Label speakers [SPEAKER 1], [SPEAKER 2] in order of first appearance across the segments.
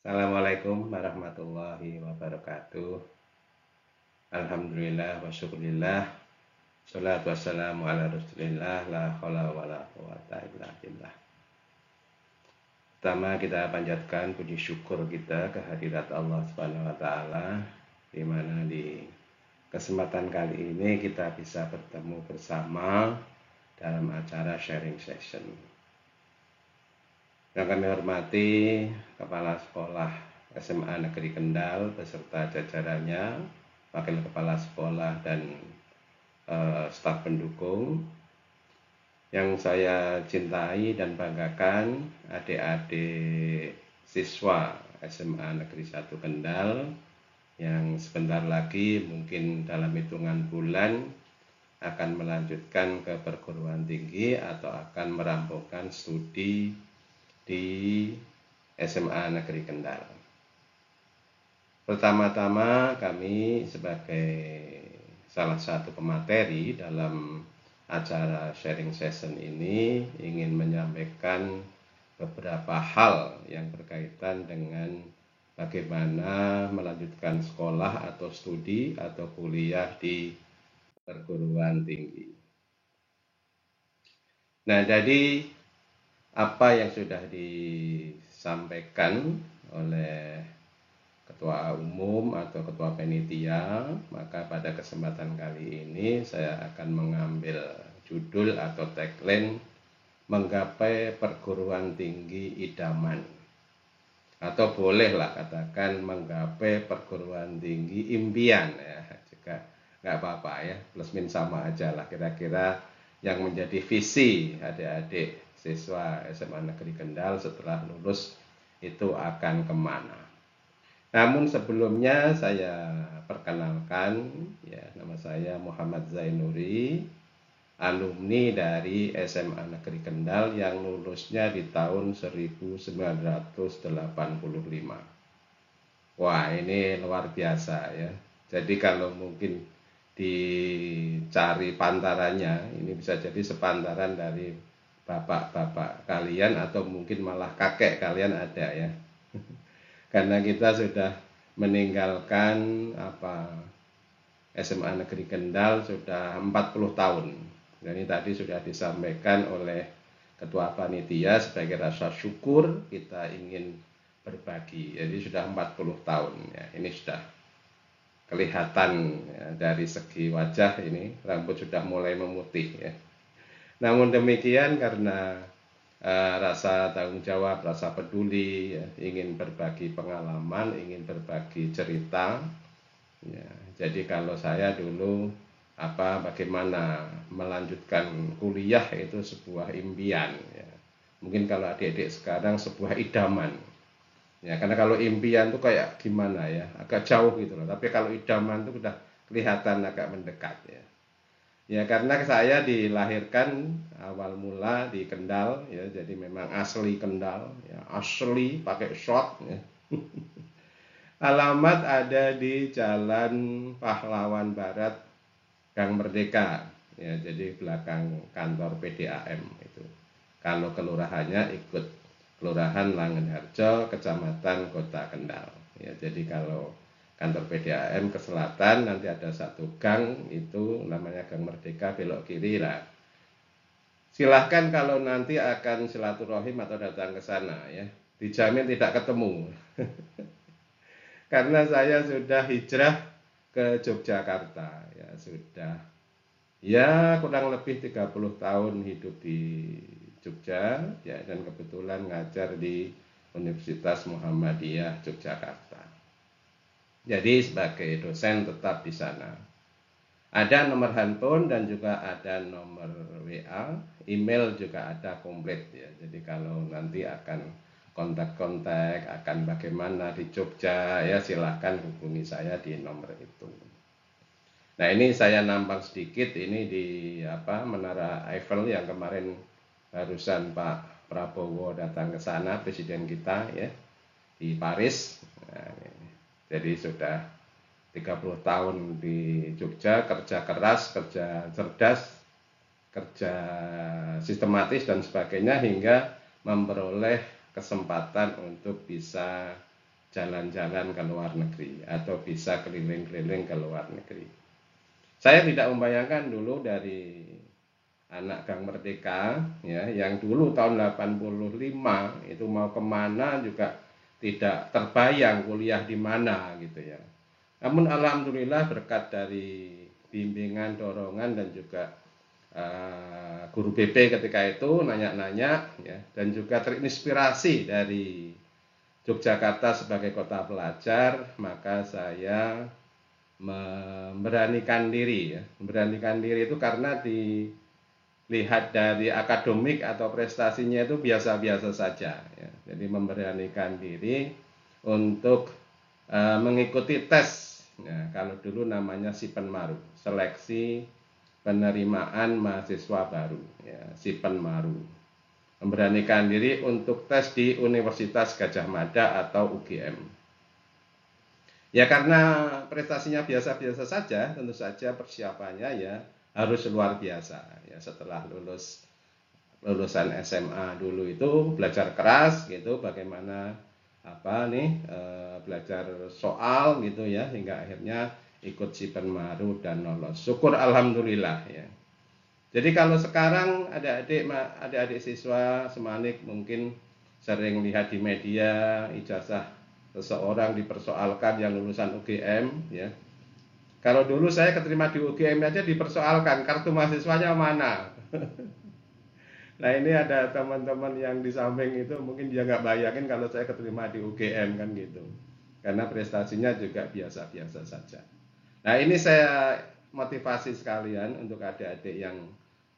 [SPEAKER 1] Assalamualaikum warahmatullahi wabarakatuh. Alhamdulillah wa syukurillah. Salatu wassalamu ala rasulillah. La haula wa la quwata illa billah. Pertama kita panjatkan puji syukur kita kehadirat Allah Subhanahu wa taala, di mana di kesempatan kali ini kita bisa bertemu bersama dalam acara sharing session. Yang kami hormati Kepala Sekolah SMA Negeri Kendal beserta jajarannya, Wakil Kepala Sekolah dan staf pendukung. Yang saya cintai dan banggakan adik-adik siswa SMA Negeri 1 Kendal yang sebentar lagi mungkin dalam hitungan bulan akan melanjutkan ke perguruan tinggi atau akan merampungkan studi di SMA Negeri Kendal. Pertama-tama kami sebagai salah satu pemateri dalam acara sharing session ini ingin menyampaikan beberapa hal yang berkaitan dengan bagaimana melanjutkan sekolah atau studi atau kuliah di perguruan tinggi. Nah, jadi apa yang sudah disampaikan oleh Ketua Umum atau Ketua Panitia, maka pada kesempatan kali ini saya akan mengambil judul atau tagline menggapai perguruan tinggi idaman, atau bolehlah katakan menggapai perguruan tinggi impian ya, juga nggak apa-apa ya, plus minus sama aja lah kira-kira yang menjadi visi adik-adik siswa SMA Negeri Kendal setelah lulus itu akan kemana. Namun sebelumnya saya perkenalkan, ya, nama saya Muhammad Zainuri, alumni dari SMA Negeri Kendal yang lulusnya di tahun 1985. Wah, ini luar biasa ya. Jadi kalau mungkin dicari pantarannya, ini bisa jadi sepantaran dari bapak-bapak kalian atau mungkin malah kakek kalian ada ya. Karena kita sudah meninggalkan SMA Negeri Kendal sudah 40 tahun. Dan ini tadi sudah disampaikan oleh Ketua Panitia sebagai rasa syukur kita ingin berbagi. Jadi sudah 40 tahun ya. Ini sudah kelihatan ya, dari segi wajah ini rambut sudah mulai memutih ya. Namun demikian karena rasa tanggung jawab, rasa peduli, ya, ingin berbagi pengalaman, ingin berbagi cerita. Ya, jadi kalau saya dulu bagaimana melanjutkan kuliah itu sebuah impian. Ya. Mungkin kalau adik-adik sekarang sebuah idaman. Ya, karena kalau impian itu kayak gimana ya, agak jauh gitu loh. Tapi kalau idaman itu udah kelihatan agak mendekat ya. Ya karena saya dilahirkan awal mula di Kendal ya, jadi memang asli Kendal ya, asli pakai short ya. Alamat ada di Jalan Pahlawan Barat Gang Merdeka ya, jadi belakang kantor PDAM itu. Kalau kelurahannya ikut Kelurahan Langenharjo, Kecamatan Kota Kendal ya. Jadi kalau kantor PDAM ke selatan nanti ada satu gang itu namanya Gang Merdeka, belok kiri lah. Silahkan kalau nanti akan silaturahim atau datang ke sana ya, dijamin tidak ketemu. Karena saya sudah hijrah ke Yogyakarta ya, sudah ya kurang lebih 30 tahun hidup di Jogja ya, dan kebetulan ngajar di Universitas Muhammadiyah Yogyakarta. Jadi sebagai dosen tetap di sana. Ada nomor handphone dan juga ada nomor WA, email juga ada komplit ya. Jadi kalau nanti akan kontak-kontak, akan bagaimana di Jogja ya, silahkan hubungi saya di nomor itu. Nah ini saya nambah sedikit, ini di Menara Eiffel yang kemarin barusan Pak Prabowo datang ke sana, presiden kita ya, di Paris. Nah, jadi sudah 30 tahun di Jogja, kerja keras, kerja cerdas, kerja sistematis dan sebagainya hingga memperoleh kesempatan untuk bisa jalan-jalan ke luar negeri atau bisa keliling-keliling ke luar negeri. Saya tidak membayangkan dulu dari anak Gang Merdeka ya, yang dulu tahun 85 itu mau kemana juga tidak terbayang kuliah di mana gitu ya. Namun alhamdulillah berkat dari bimbingan, dorongan dan juga guru BP ketika itu nanya-nanya ya, dan juga terinspirasi dari Yogyakarta sebagai kota pelajar, maka saya memberanikan diri ya. Memberanikan diri itu karena dilihat dari akademik atau prestasinya itu biasa-biasa saja ya. Jadi memberanikan diri untuk mengikuti tes ya, kalau dulu namanya Sipenmaru, seleksi penerimaan mahasiswa baru ya, Sipenmaru. Memberanikan diri untuk tes di Universitas Gadjah Mada atau UGM. Ya karena prestasinya biasa-biasa saja, tentu saja persiapannya ya harus luar biasa. Ya setelah lulusan SMA dulu itu belajar keras gitu, bagaimana belajar soal gitu ya, hingga akhirnya ikut Sipenmaru dan lolos. Syukur alhamdulillah ya. Jadi kalau sekarang adik-adik siswa Semanik mungkin sering lihat di media ijazah seseorang dipersoalkan yang lulusan UGM ya. Kalau dulu saya keterima di UGM aja dipersoalkan kartu mahasiswanya mana. Nah ini ada teman-teman yang di samping itu mungkin dia nggak bayangin kalau saya keterima di UGM kan gitu. Karena prestasinya juga biasa-biasa saja. Nah ini saya motivasi sekalian untuk adik-adik yang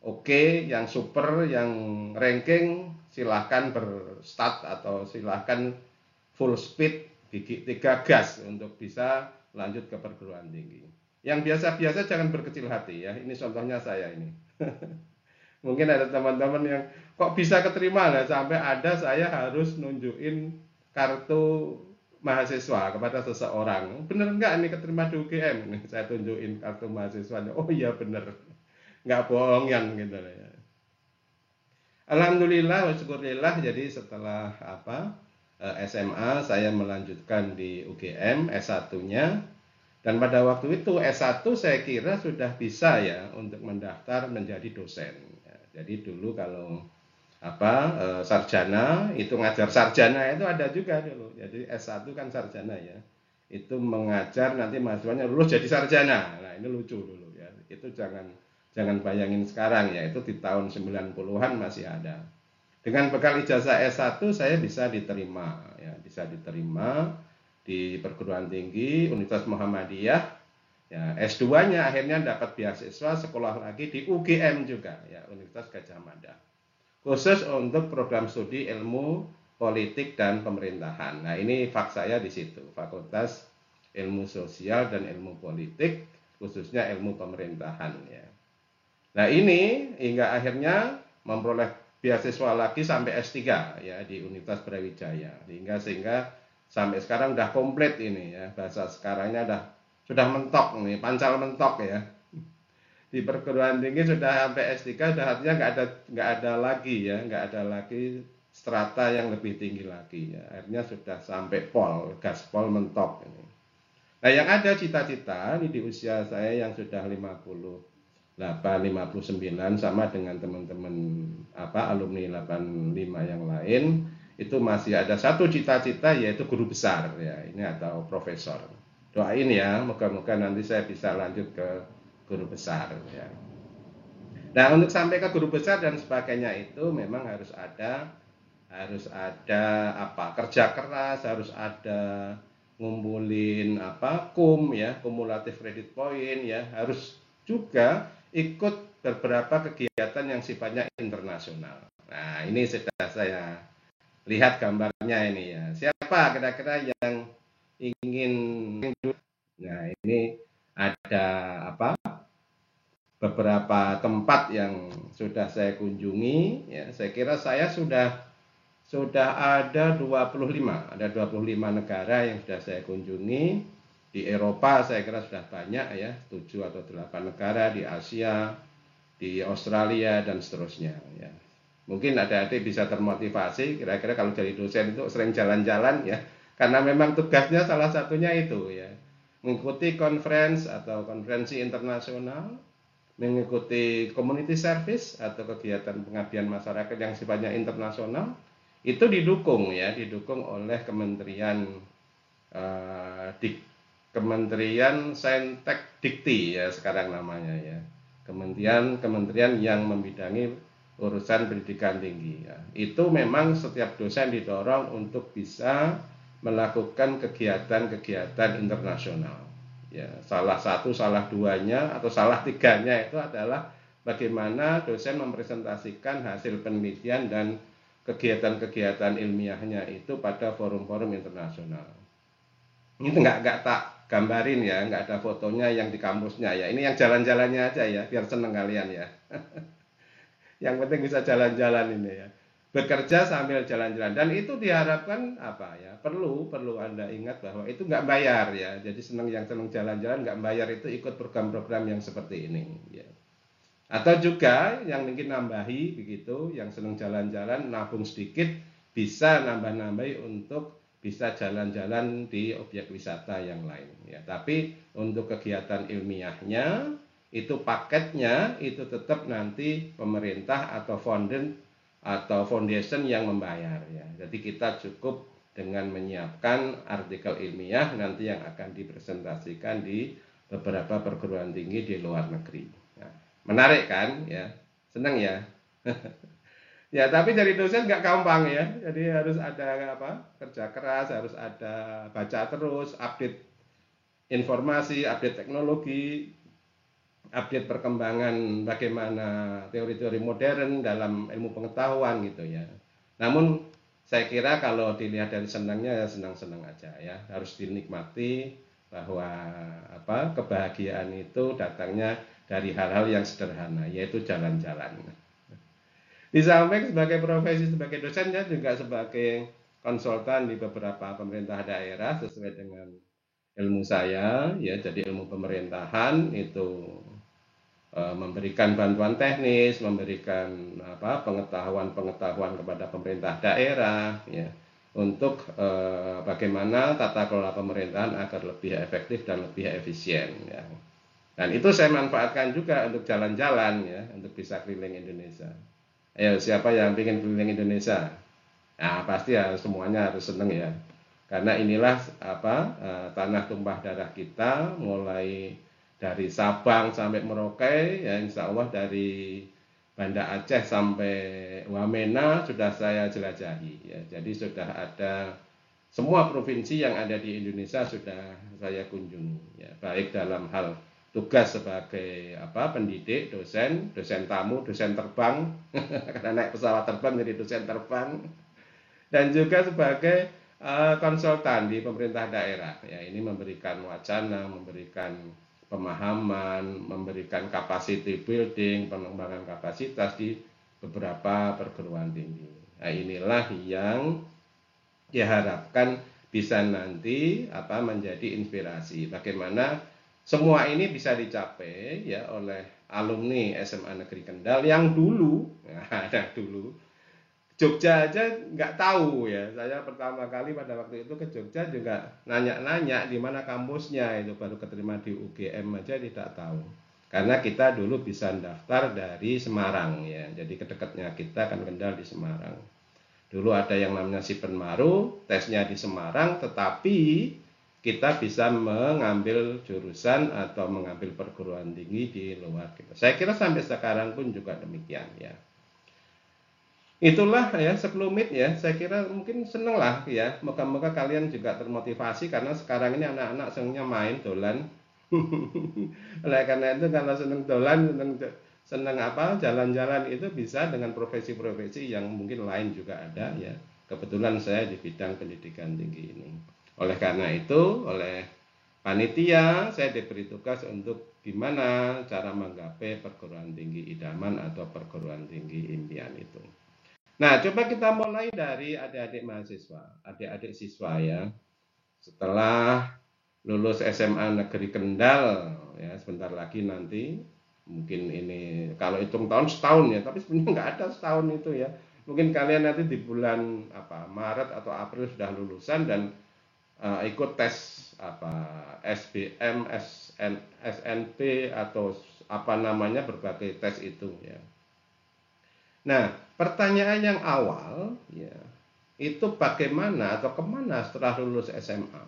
[SPEAKER 1] oke, yang super, yang ranking, silahkan berstart atau silahkan full speed, gigi 3 gas untuk bisa lanjut ke perguruan tinggi. Yang biasa-biasa jangan berkecil hati ya, ini contohnya saya ini. Mungkin ada teman-teman yang kok bisa keterima lah, sampai ada saya harus nunjukin kartu mahasiswa kepada seseorang. Bener nggak ini keterima di UGM? Saya tunjukin kartu mahasiswanya. Oh iya bener, nggak bohongan gitu ya. Alhamdulillah, syukurillah. Jadi setelah SMA saya melanjutkan di UGM S1-nya, dan pada waktu itu S1 saya kira sudah bisa ya untuk mendaftar menjadi dosen. Ya, jadi dulu kalau sarjana itu ngajar, sarjana itu ada juga dulu. Jadi S1 kan sarjana ya. Itu mengajar nanti mahasiswanya lulus jadi sarjana. Nah, ini lucu dulu ya. Itu jangan bayangin sekarang ya, itu di tahun 90-an masih ada. Dengan bekal ijazah S1 saya bisa diterima ya, di perguruan tinggi Universitas Muhammadiyah. Ya, S2-nya akhirnya dapat beasiswa sekolah lagi di UGM juga ya, Universitas Gadjah Mada. Khusus untuk program studi ilmu politik dan pemerintahan. Nah, ini fak saya di situ, Fakultas Ilmu Sosial dan Ilmu Politik, khususnya ilmu pemerintahan ya. Nah, ini hingga akhirnya memperoleh beasiswa lagi sampai S3 ya di Universitas Brawijaya. Sehingga sampai sekarang udah komplit ini ya. Bahasa sekarangnya sudah mentok nih, pancal mentok ya. Di perguruan tinggi sudah sampai S3, sudah artinya nggak ada lagi ya, nggak ada lagi strata yang lebih tinggi lagi ya. Akhirnya sudah sampai gaspol mentok ini. Nah, yang ada cita-cita ini di usia saya yang sudah 58, 59 sama dengan teman-teman alumni 85 yang lain, itu masih ada satu cita-cita yaitu guru besar ya, ini atau profesor. Doain ya, moga-moga nanti saya bisa lanjut ke guru besar ya. Nah, untuk sampai ke guru besar dan sebagainya itu memang harus ada kerja keras, harus ada ngumpulin ya, kumulatif credit point ya, harus juga ikut beberapa kegiatan yang sifatnya internasional. Nah, ini sudah saya lihat gambarnya ini ya. Siapa kira-kira yang ingin? Nah, ini ada beberapa tempat yang sudah saya kunjungi ya. Saya kira saya sudah ada 25 negara yang sudah saya kunjungi. Di Eropa saya kira sudah banyak ya, 7 atau 8 negara, di Asia, di Australia dan seterusnya ya. Mungkin adik-adik bisa termotivasi, kira-kira kalau jadi dosen itu sering jalan-jalan ya, Karena memang tugasnya salah satunya itu ya, mengikuti conference atau konferensi internasional, mengikuti community service atau kegiatan pengabdian masyarakat yang sifatnya internasional, itu didukung ya, didukung oleh Kementerian Saintek Dikti ya sekarang namanya ya, kementerian yang membidangi urusan pendidikan tinggi ya. Itu memang setiap dosen didorong untuk bisa melakukan kegiatan-kegiatan internasional ya. Salah satu, salah duanya atau salah tiganya itu adalah bagaimana dosen mempresentasikan hasil penelitian dan kegiatan-kegiatan ilmiahnya itu pada forum-forum internasional. Ini nggak tak gambarin ya, nggak ada fotonya yang di kampusnya ya. Ini yang jalan-jalannya aja ya, biar seneng kalian ya. Yang penting bisa jalan-jalan ini ya. Bekerja sambil jalan-jalan, dan itu diharapkan apa ya? Perlu Anda ingat bahwa itu nggak bayar ya. Jadi yang seneng jalan-jalan nggak bayar itu ikut program-program yang seperti ini ya. Atau juga yang mungkin nambahi begitu, yang seneng jalan-jalan nabung sedikit bisa nambah-nambahi untuk bisa jalan-jalan di objek wisata yang lain ya. Tapi untuk kegiatan ilmiahnya itu paketnya itu tetap nanti pemerintah atau foundation yang membayar ya. Jadi kita cukup dengan menyiapkan artikel ilmiah nanti yang akan dipresentasikan di beberapa perguruan tinggi di luar negeri. Nah, menarik kan ya, senang ya. Ya, tapi jadi dosen nggak gampang ya. Jadi harus ada kerja keras, harus ada baca terus, update informasi, update teknologi, update perkembangan bagaimana teori-teori modern dalam ilmu pengetahuan gitu ya. Namun saya kira kalau dilihat dari senangnya ya senang-senang aja ya. Harus dinikmati bahwa kebahagiaan itu datangnya dari hal-hal yang sederhana, yaitu jalan-jalan. Di samping sebagai profesi sebagai dosen ya juga sebagai konsultan di beberapa pemerintah daerah sesuai dengan ilmu saya ya. Jadi ilmu pemerintahan itu memberikan bantuan teknis, memberikan pengetahuan kepada pemerintah daerah ya untuk bagaimana tata kelola pemerintahan agar lebih efektif dan lebih efisien ya. Dan itu saya manfaatkan juga untuk jalan-jalan ya, untuk bisa keliling Indonesia. Ayo, siapa yang ingin keliling Indonesia? Nah, pasti ya semuanya harus seneng ya. Karena inilah tanah tumpah darah kita, mulai dari Sabang sampai Merauke, ya insya Allah dari Banda Aceh sampai Wamena sudah saya jelajahi. Ya. Jadi sudah ada semua provinsi yang ada di Indonesia sudah saya kunjungi. Ya. Baik dalam hal tugas sebagai pendidik, dosen tamu, dosen terbang karena naik pesawat terbang jadi dosen terbang, dan juga sebagai konsultan di pemerintah daerah ya. Ini memberikan wacana, memberikan pemahaman, memberikan capacity building, pengembangan kapasitas di beberapa perguruan tinggi. Nah, inilah yang diharapkan bisa nanti menjadi inspirasi bagaimana semua ini bisa dicapai ya oleh alumni SMA Negeri Kendal yang dulu Jogja aja nggak tahu ya. Saya pertama kali pada waktu itu ke Jogja juga nanya-nanya di mana kampusnya, itu baru keterima di UGM aja tidak tahu. Karena kita dulu bisa daftar dari Semarang ya. Jadi kedekatnya kita kan Kendal di Semarang. Dulu ada yang namanya Sipenmaru, tesnya di Semarang, tetapi kita bisa mengambil jurusan atau mengambil perguruan tinggi di luar kita. Saya kira sampai sekarang pun juga demikian ya. Itulah ya sekelumit ya. Saya kira mungkin seneng lah ya. Moga-moga kalian juga termotivasi karena sekarang ini anak-anak senengnya main dolan. Oleh karena itu kalau seneng dolan, seneng jalan-jalan itu bisa dengan profesi-profesi yang mungkin lain juga ada ya. Kebetulan saya di bidang pendidikan tinggi ini. Oleh karena itu, oleh panitia saya diberi tugas untuk gimana cara menggapai perguruan tinggi idaman atau perguruan tinggi impian itu. Nah, coba kita mulai dari adik-adik mahasiswa, adik-adik siswa ya. Setelah lulus SMA Negeri Kendal ya, sebentar lagi nanti mungkin ini kalau hitung tahun setahun ya, tapi sebenarnya nggak ada setahun itu ya. Mungkin kalian nanti di bulan Maret atau April sudah lulusan dan ikut tes apa SBM, SNP atau apa namanya berbagai tes itu ya. Nah, pertanyaan yang awal ya itu bagaimana atau kemana setelah lulus SMA?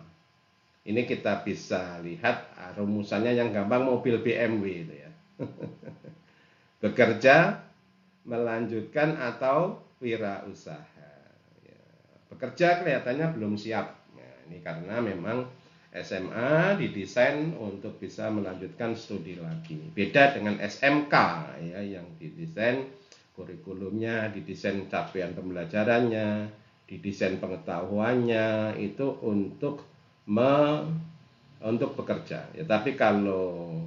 [SPEAKER 1] Ini kita bisa lihat rumusannya yang gampang mobil BMW itu ya. Bekerja, melanjutkan atau wirausaha. Ya, bekerja kelihatannya belum siap. Nah, ini karena memang SMA didesain untuk bisa melanjutkan studi lagi. Beda dengan SMK ya yang didesain kurikulumnya, didesain capaian pembelajarannya, didesain pengetahuannya itu untuk bekerja. Ya, tapi kalau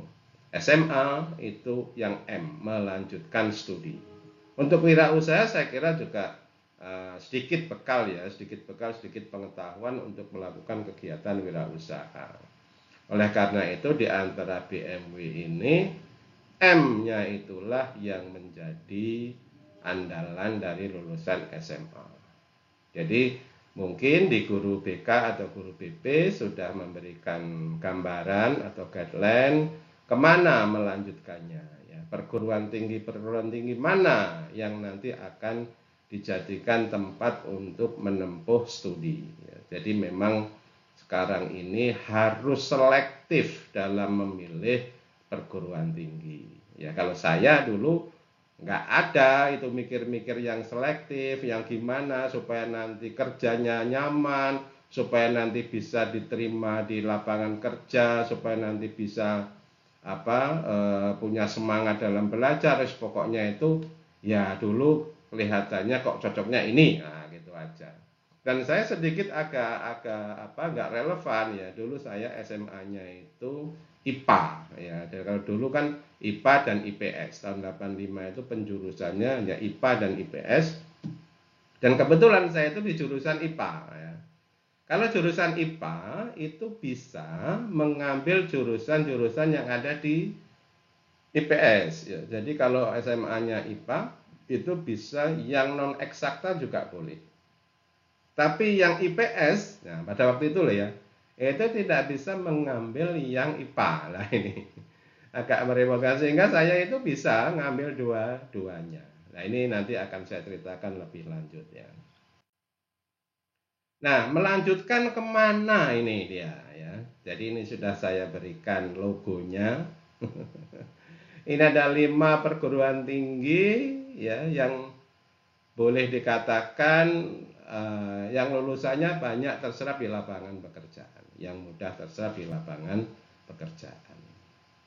[SPEAKER 1] SMA itu yang M, melanjutkan studi. Untuk wirausaha saya kira juga sedikit bekal ya, sedikit pengetahuan untuk melakukan kegiatan wirausaha. Oleh karena itu di antara BMW ini M-nya itulah yang menjadi andalan dari lulusan SMA. Jadi mungkin di guru BK atau guru BP sudah memberikan gambaran atau guideline kemana melanjutkannya ya, perguruan tinggi mana yang nanti akan dijadikan tempat untuk menempuh studi ya. Jadi memang sekarang ini harus selektif dalam memilih perguruan tinggi ya. Kalau saya dulu nggak ada itu mikir-mikir yang selektif, yang gimana supaya nanti kerjanya nyaman, supaya nanti bisa diterima di lapangan kerja, supaya nanti bisa punya semangat dalam belajar. Pokoknya itu ya dulu kelihatannya kok cocoknya ini, nah gitu aja. Dan saya sedikit agak nggak relevan ya. Dulu saya SMA-nya itu IPA ya. Jadi kalau dulu kan IPA dan IPS tahun 85 itu penjurusannya ya IPA dan IPS. Dan kebetulan saya itu di jurusan IPA ya. Kalau jurusan IPA itu bisa mengambil jurusan-jurusan yang ada di IPS ya. Jadi kalau SMA-nya IPA itu bisa yang non eksakta juga boleh. Tapi yang IPS, nah pada waktu itu loh ya, itu tidak bisa mengambil yang IPA lah ini. Agak merepotkan sehingga saya itu bisa ngambil dua-duanya. Nah ini nanti akan saya ceritakan lebih lanjut ya. Nah melanjutkan kemana ini dia ya. Jadi ini sudah saya berikan logonya. Ini ada 5 perguruan tinggi ya yang boleh dikatakan yang lulusannya banyak terserap di lapangan pekerjaan, yang mudah terserap di lapangan pekerjaan.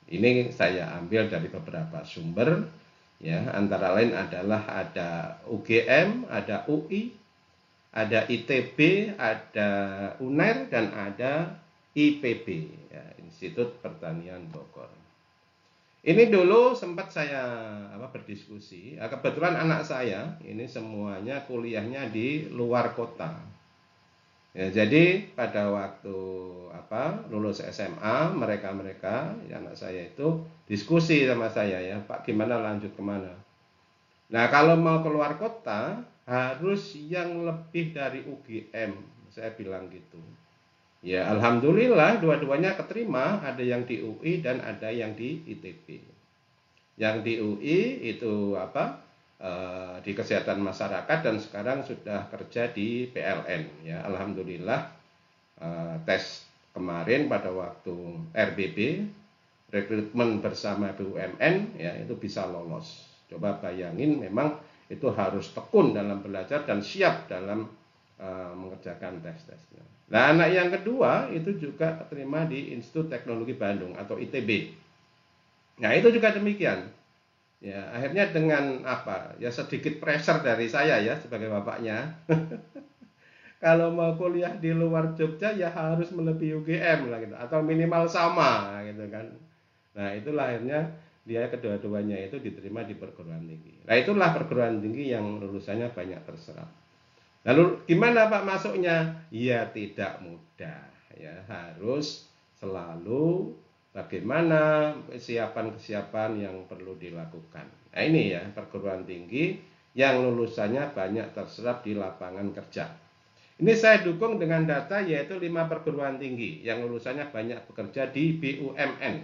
[SPEAKER 1] Ini saya ambil dari beberapa sumber, ya, antara lain adalah ada UGM, ada UI, ada ITB, ada UNER, dan ada IPB, ya, Institut Pertanian Bogor. Ini dulu sempat saya berdiskusi. Kebetulan anak saya ini semuanya kuliahnya di luar kota. Ya, jadi pada waktu lulus SMA mereka anak saya itu diskusi sama saya ya, Pak gimana lanjut kemana? Nah kalau mau keluar kota harus yang lebih dari UGM, saya bilang gitu. Ya alhamdulillah dua-duanya keterima, ada yang di UI dan ada yang di ITB. Yang di UI itu di kesehatan masyarakat dan sekarang sudah kerja di PLN ya. Alhamdulillah tes kemarin pada waktu RBB rekrutmen bersama BUMN ya itu bisa lolos. Coba bayangin memang itu harus tekun dalam belajar dan siap dalam mengerjakan tes-tesnya. Nah, anak yang kedua itu juga terima di Institut Teknologi Bandung atau ITB. Nah, itu juga demikian. Ya, akhirnya dengan ya sedikit pressure dari saya ya sebagai bapaknya. Kalau mau kuliah di luar Jogja ya harus melebihi UGM lah gitu atau minimal sama gitu kan. Nah, itulah akhirnya dia kedua-duanya itu diterima di perguruan tinggi. Nah, itulah perguruan tinggi yang lulusannya banyak terserap. Lalu gimana Pak masuknya? Ya tidak mudah ya, harus selalu bagaimana kesiapan-kesiapan yang perlu dilakukan. Nah ini ya perguruan tinggi yang lulusannya banyak terserap di lapangan kerja. Ini saya dukung dengan data yaitu 5 perguruan tinggi yang lulusannya banyak bekerja di BUMN.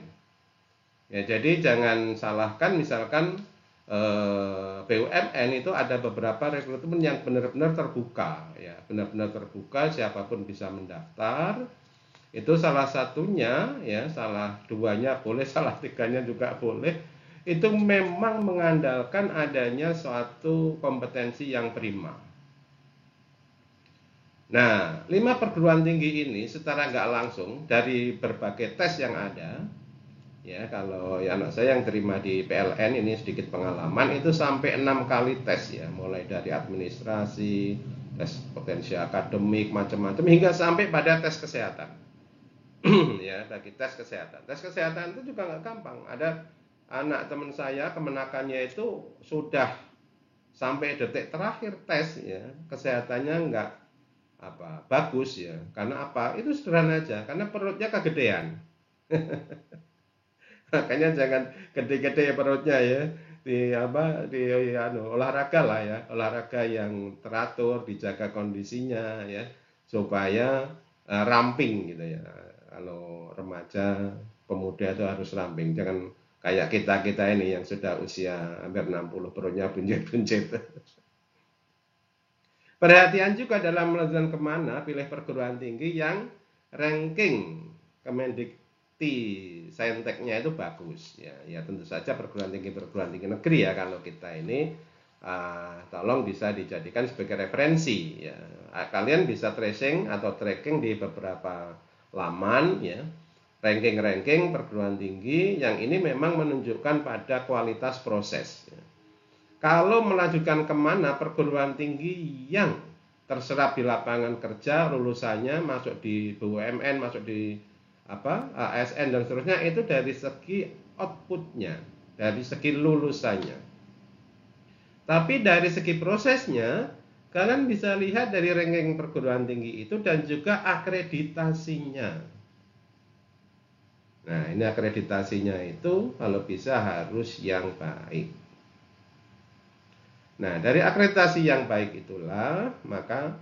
[SPEAKER 1] Ya, jadi jangan salahkan misalkan BUMN itu ada beberapa rekrutmen yang benar-benar terbuka, ya benar-benar terbuka, siapapun bisa mendaftar. Itu salah satunya, ya salah duanya boleh, salah tiganya juga boleh. Itu memang mengandalkan adanya suatu kompetensi yang prima. Nah, 5 perguruan tinggi ini secara nggak langsung dari berbagai tes yang ada, ya kalau ya anak saya yang terima di PLN ini sedikit pengalaman itu sampai 6 kali tes ya, mulai dari administrasi, tes potensi akademik macam-macam hingga sampai pada tes kesehatan. Ya, bagi tes kesehatan. Tes kesehatan itu juga nggak gampang. Ada anak teman saya kemenakannya itu sudah sampai detik terakhir tes ya, kesehatannya nggak bagus ya. Karena apa? Itu sederhana aja, karena perutnya kegedean. Makanya jangan gede-gede perutnya ya. Di olahraga lah ya, olahraga yang teratur, dijaga kondisinya ya, supaya ramping gitu ya. Kalau remaja, pemuda itu harus ramping, jangan kayak kita ini yang sudah usia hampir 60 perutnya buncit-buncit. Perhatian juga dalam menentukan kemana pilih perguruan tinggi yang ranking Kemendikti Sainteknya itu bagus ya. Ya tentu saja perguruan tinggi negeri ya, kalau kita ini tolong bisa dijadikan sebagai referensi ya. Kalian bisa tracing atau tracking di beberapa laman ya, ranking-ranking perguruan tinggi yang ini memang menunjukkan pada kualitas proses ya. Kalau melanjutkan kemana perguruan tinggi yang terserap di lapangan kerja, lulusannya masuk di BUMN, masuk di ASN dan seterusnya, itu dari segi outputnya, dari segi lulusannya. Tapi dari segi prosesnya, kalian bisa lihat dari ranking perguruan tinggi itu dan juga akreditasinya. Nah, ini akreditasinya itu kalau bisa harus yang baik. Nah, dari akreditasi yang baik itulah maka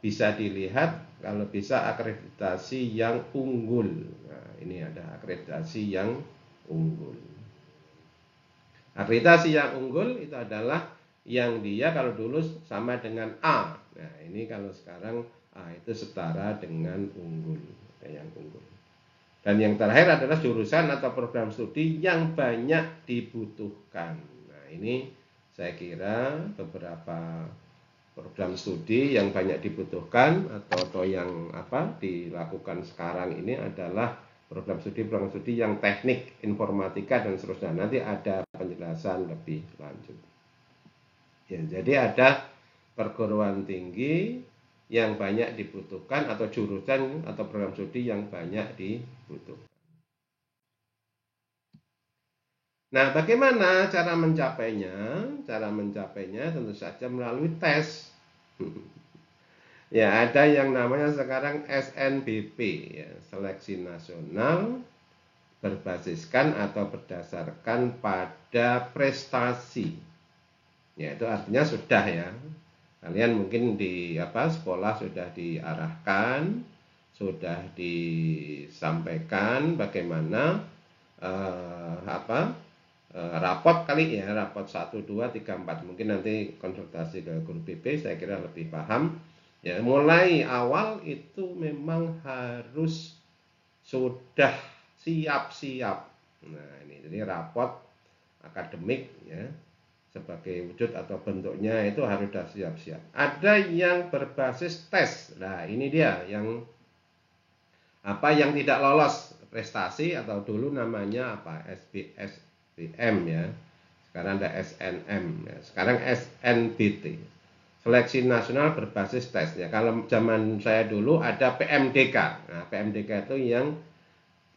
[SPEAKER 1] bisa dilihat kalau bisa akreditasi yang unggul. Nah, ini ada akreditasi yang unggul. Akreditasi yang unggul itu adalah yang dia kalau dulu sama dengan A. Nah, ini kalau sekarang A itu setara dengan unggul, yang unggul. Dan yang terakhir adalah jurusan atau program studi yang banyak dibutuhkan. Nah, ini saya kira beberapa program studi yang banyak dibutuhkan atau yang dilakukan sekarang ini adalah program studi yang teknik, informatika dan seterusnya. Nanti ada penjelasan lebih lanjut. Ya, jadi ada perguruan tinggi yang banyak dibutuhkan atau jurusan atau program studi yang banyak dibutuhkan. Nah, bagaimana cara mencapainya? Cara mencapainya tentu saja melalui tes. Ya, ada yang namanya sekarang SNBP, ya, Seleksi Nasional berbasiskan atau berdasarkan pada prestasi. Ya, itu artinya sudah ya. Kalian mungkin di sekolah sudah diarahkan, sudah disampaikan bagaimana rapot kali ya, rapot 1, 2, 3, 4. Mungkin nanti konsultasi ke guru BP saya kira lebih paham. Ya, mulai awal itu memang harus sudah siap-siap. Nah, ini jadi rapot akademik ya, sebagai wujud atau bentuknya itu harus sudah siap-siap. Ada yang berbasis tes. Nah, ini dia yang yang tidak lolos prestasi atau dulu namanya SBM ya. Sekarang ada SNM ya. Sekarang SNBT. Seleksi Nasional Berbasis Tes ya. Kalau zaman saya dulu ada PMDK. Nah, PMDK itu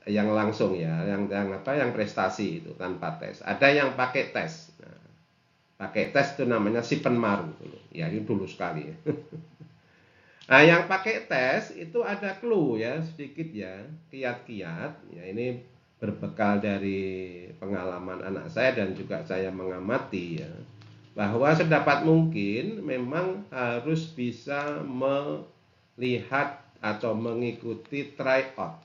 [SPEAKER 1] yang langsung ya, yang prestasi itu tanpa tes. Ada yang pakai tes. Nah, pakai tes itu namanya Sipenmaru dulu. Ya, itu dulu sekali ya. Nah, yang pakai tes itu ada clue ya, sedikit ya, kiat-kiat. Ya, ini berbekal dari pengalaman anak saya dan juga saya mengamati ya, bahwa sedapat mungkin memang harus bisa lihat atau mengikuti tryout.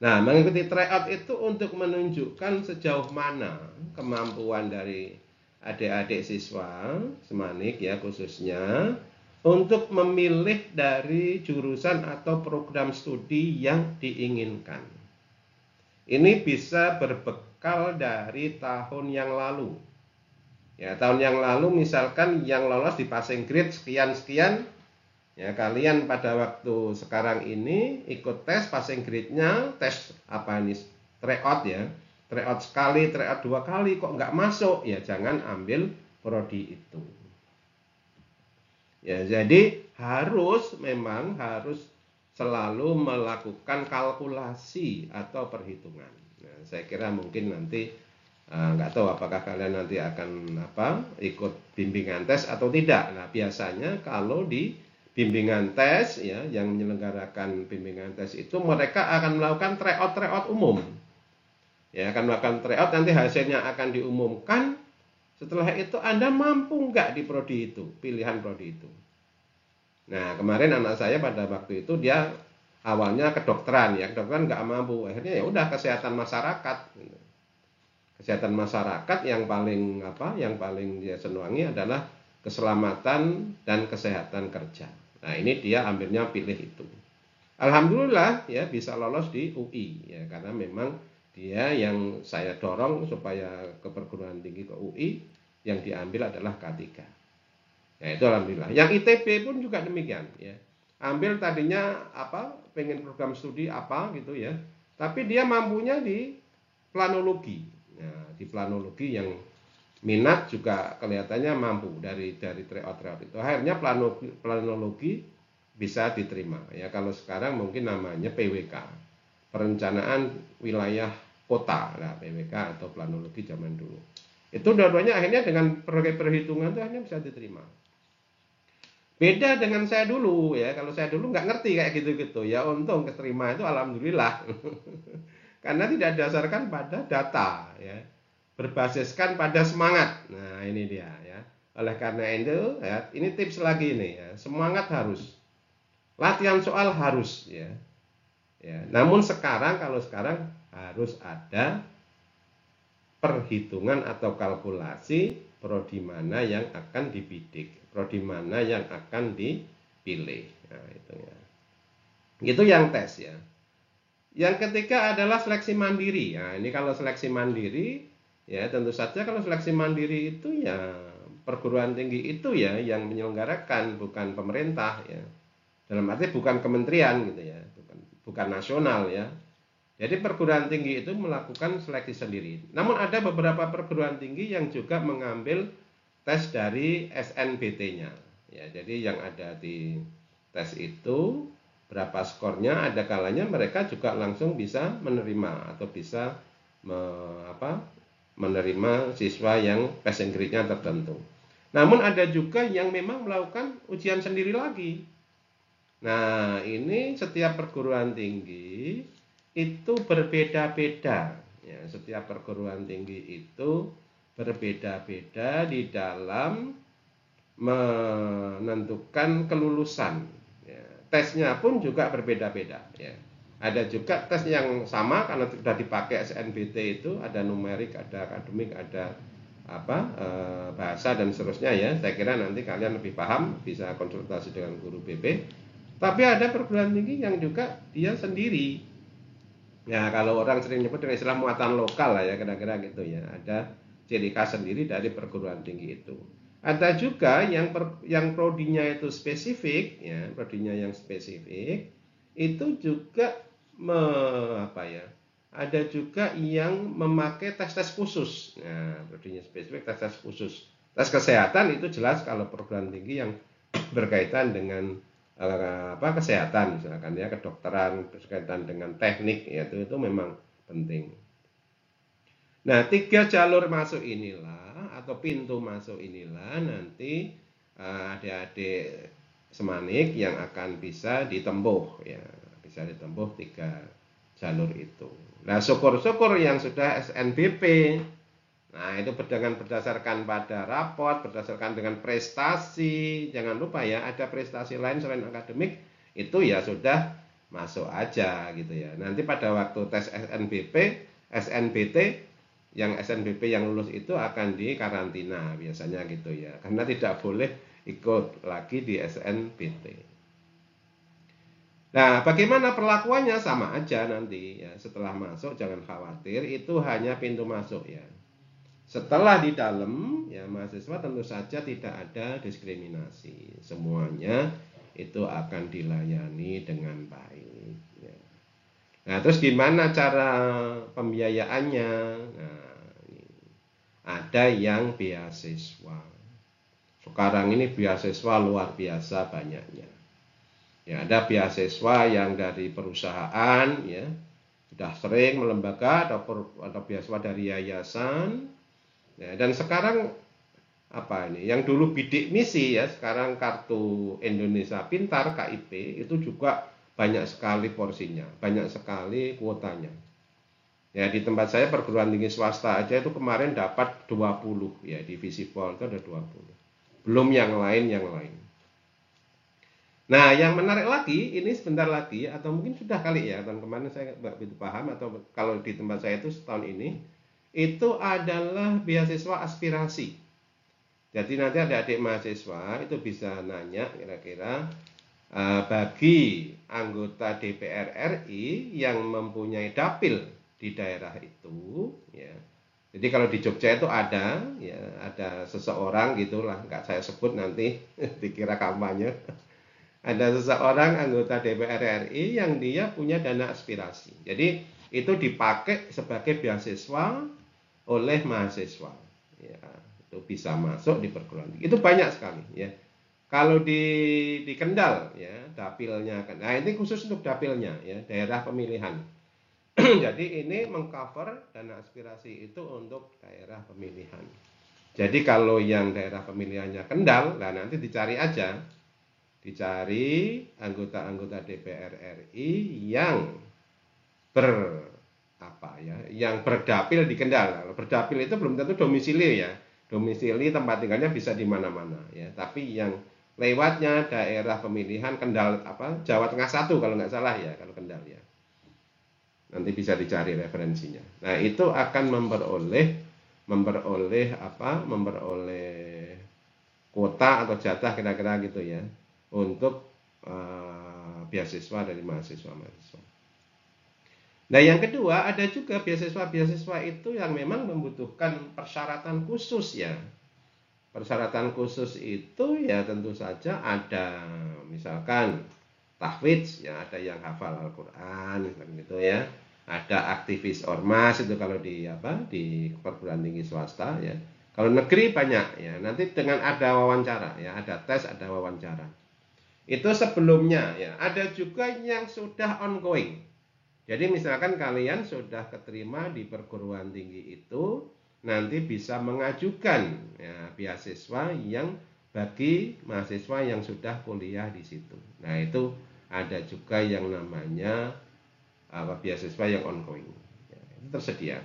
[SPEAKER 1] Nah, mengikuti tryout itu untuk menunjukkan sejauh mana kemampuan dari adik-adik siswa Semanik ya khususnya untuk memilih dari jurusan atau program studi yang diinginkan. Ini bisa berbekal dari tahun yang lalu. Ya, tahun yang lalu misalkan yang lolos di passing grade sekian-sekian, ya kalian pada waktu sekarang ini ikut tes passing grade-nya, tes apa ini tryout ya, tryout sekali, tryout 2 kali kok nggak masuk, ya jangan ambil prodi itu. Ya jadi memang harus selalu melakukan kalkulasi atau perhitungan. Nah, saya kira mungkin nanti nggak tahu apakah kalian nanti akan ikut bimbingan tes atau tidak. Nah biasanya kalau di bimbingan tes ya yang menyelenggarakan bimbingan tes itu mereka akan melakukan tryout umum. Ya akan melakukan tryout, nanti hasilnya akan diumumkan. Setelah itu Anda mampu nggak di prodi itu, pilihan prodi itu. Nah kemarin anak saya pada waktu itu dia awalnya kedokteran ya, kedokteran nggak mampu, akhirnya ya udah kesehatan masyarakat. Kesehatan masyarakat yang paling dia senangi adalah keselamatan dan kesehatan kerja. Nah ini dia ambilnya pilih itu. Alhamdulillah ya bisa lolos di UI ya karena memang dia yang saya dorong supaya ke perguruan tinggi ke UI yang diambil adalah K3. Ya itu alhamdulillah. Yang ITB pun juga demikian ya. Ambil tadinya pengen program studi gitu ya. Tapi dia mampunya di planologi. Nah, di planologi yang minat juga kelihatannya mampu dari tryout itu. Akhirnya planologi bisa diterima. Ya kalau sekarang mungkin namanya PWK, perencanaan wilayah kota, nah PWK atau planologi zaman dulu. Itu dua-duanya akhirnya dengan perhitungan itu akhirnya bisa diterima. Beda dengan saya dulu ya. Kalau saya dulu nggak ngerti kayak gitu-gitu ya, untung keterima itu alhamdulillah. Karena tidak didasarkan pada data ya, berbasiskan pada semangat. Nah ini dia ya. Oleh karena itu ya, ini tips lagi nih ya, semangat harus, latihan soal harus ya. Namun kalau sekarang harus ada perhitungan atau kalkulasi prodi mana yang akan dibidik, prodi mana yang akan dipilih. Nah itu ya. Itu yang tes ya. Yang ketiga adalah seleksi mandiri. Nah, ini kalau seleksi mandiri, ya tentu saja kalau seleksi mandiri itu ya perguruan tinggi itu ya yang menyelenggarakan, bukan pemerintah ya. Dalam arti bukan kementerian gitu ya, bukan nasional ya. Jadi perguruan tinggi itu melakukan seleksi sendiri. Namun ada beberapa perguruan tinggi yang juga mengambil tes dari SNBT-nya. Ya, jadi yang ada di tes itu berapa skornya, ada kalanya mereka juga langsung bisa menerima atau bisa menerima siswa yang passing grade-nya tertentu. Namun ada juga yang memang melakukan ujian sendiri lagi. Nah, ini setiap perguruan tinggi itu berbeda-beda. Ya, setiap perguruan tinggi itu berbeda-beda di dalam menentukan kelulusan. Tesnya pun juga berbeda-beda ya. Ada juga tes yang sama karena sudah dipakai SNBT itu, ada numerik, ada akademik, ada bahasa dan seterusnya ya. Saya kira nanti kalian lebih paham, bisa konsultasi dengan guru BP. Tapi ada perguruan tinggi yang juga dia sendiri. Ya kalau orang sering nyebut dengan istilah muatan lokal lah ya, kira-kira gitu ya. Ada ciri khas sendiri dari perguruan tinggi itu. Ada juga yang prodinya itu spesifik, ya, prodinya yang spesifik itu juga ada juga yang memakai tes-tes khusus. Nah, prodinya spesifik tes-tes khusus. Tes kesehatan itu jelas kalau perguruan tinggi yang berkaitan dengan kesehatan, misalkan ya kedokteran, berkaitan dengan teknik, ya, itu memang penting. Nah, 3 jalur masuk inilah atau pintu masuk inilah nanti adik-adik Semanik yang akan bisa ditempuh ya, bisa ditempuh 3 jalur itu. Nah, syukur-syukur yang sudah SNBP Nah, itu berdasarkan pada raport, berdasarkan dengan prestasi. Jangan lupa ya, ada prestasi lain selain akademik, itu ya sudah masuk aja gitu ya. Nanti pada waktu tes SNBT, yang SNBP yang lulus itu akan dikarantina biasanya gitu ya. Karena tidak boleh ikut lagi di SNBT. Nah, bagaimana perlakuannya? Sama aja nanti ya. Setelah masuk jangan khawatir, itu hanya pintu masuk ya. Setelah di dalam, ya mahasiswa tentu saja tidak ada diskriminasi. Semuanya itu akan dilayani dengan baik. Ya. Nah, terus gimana cara pembiayaannya? Nah, ada yang beasiswa. Sekarang ini beasiswa luar biasa banyaknya. Ya, ada beasiswa yang dari perusahaan, ya, sudah sering melembaga atau beasiswa dari yayasan. Ya, dan sekarang apa ini? Yang dulu bidik misi ya, sekarang kartu Indonesia Pintar KIP itu juga banyak sekali porsinya, banyak sekali kuotanya. Ya, di tempat saya perguruan tinggi swasta aja itu kemarin dapat 20 ya, di Visipol itu ada 20. Belum yang lain. Nah, yang menarik lagi, ini sebentar lagi atau mungkin sudah kali ya, tahun kemarin saya nggak begitu paham, atau kalau di tempat saya itu setahun ini itu adalah beasiswa aspirasi. Jadi nanti adik-adik mahasiswa itu bisa nanya kira-kira bagi anggota DPR RI yang mempunyai dapil di daerah itu, ya. Jadi kalau di Jogja itu ada, ya, ada seseorang gitulah, nggak saya sebut nanti dikira kampanye. Ada seseorang anggota DPR RI yang dia punya dana aspirasi. Jadi itu dipakai sebagai beasiswa oleh mahasiswa. Ya, itu bisa masuk di perguruan tinggi. Itu banyak sekali ya. Kalau di Kendal ya, dapilnya kan. Nah, ini khusus untuk dapilnya ya, daerah pemilihan. Jadi ini mengcover dana aspirasi itu untuk daerah pemilihan. Jadi kalau yang daerah pemilihannya Kendal, nah nanti dicari aja. Dicari anggota-anggota DPR RI yang yang berdapil di Kendal. Kalau berdapil itu belum tentu domisili ya. Domisili tempat tinggalnya bisa di mana-mana ya. Tapi yang lewatnya daerah pemilihan Kendal Jawa Tengah 1 kalau nggak salah ya, kalau Kendal ya. Nanti bisa dicari referensinya. Nah, itu akan memperoleh kuota atau jatah kira-kira gitu ya untuk beasiswa dari mahasiswa-mahasiswa. Nah, yang kedua, ada juga beasiswa-beasiswa itu yang memang membutuhkan persyaratan khusus ya. Persyaratan khusus itu ya tentu saja ada, misalkan tahfidz ya, ada yang hafal Al-Qur'an gitu ya. Ada aktivis ormas itu kalau di perguruan tinggi swasta ya. Kalau negeri banyak ya. Nanti dengan ada wawancara ya, ada tes, ada wawancara. Itu sebelumnya ya. Ada juga yang sudah ongoing. Jadi misalkan kalian sudah keterima di perguruan tinggi itu, nanti bisa mengajukan ya, beasiswa yang bagi mahasiswa yang sudah kuliah di situ. Nah, itu ada juga yang namanya beasiswa yang ongoing. Ya, itu tersedia.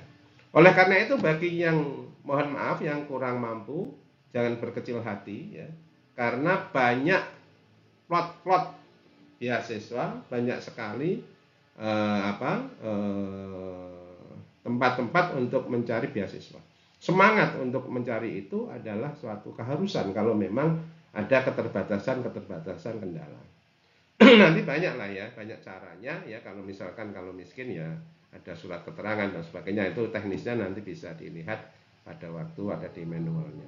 [SPEAKER 1] Oleh karena itu bagi yang mohon maaf yang kurang mampu, jangan berkecil hati ya. Karena banyak plot-plot beasiswa, banyak sekali tempat-tempat untuk mencari beasiswa. Semangat untuk mencari itu adalah suatu keharusan kalau memang ada keterbatasan kendala. Nanti banyak lah ya, banyak caranya ya. Kalau misalkan kalau miskin ya ada surat keterangan dan sebagainya, itu teknisnya nanti bisa dilihat pada waktu ada di manualnya.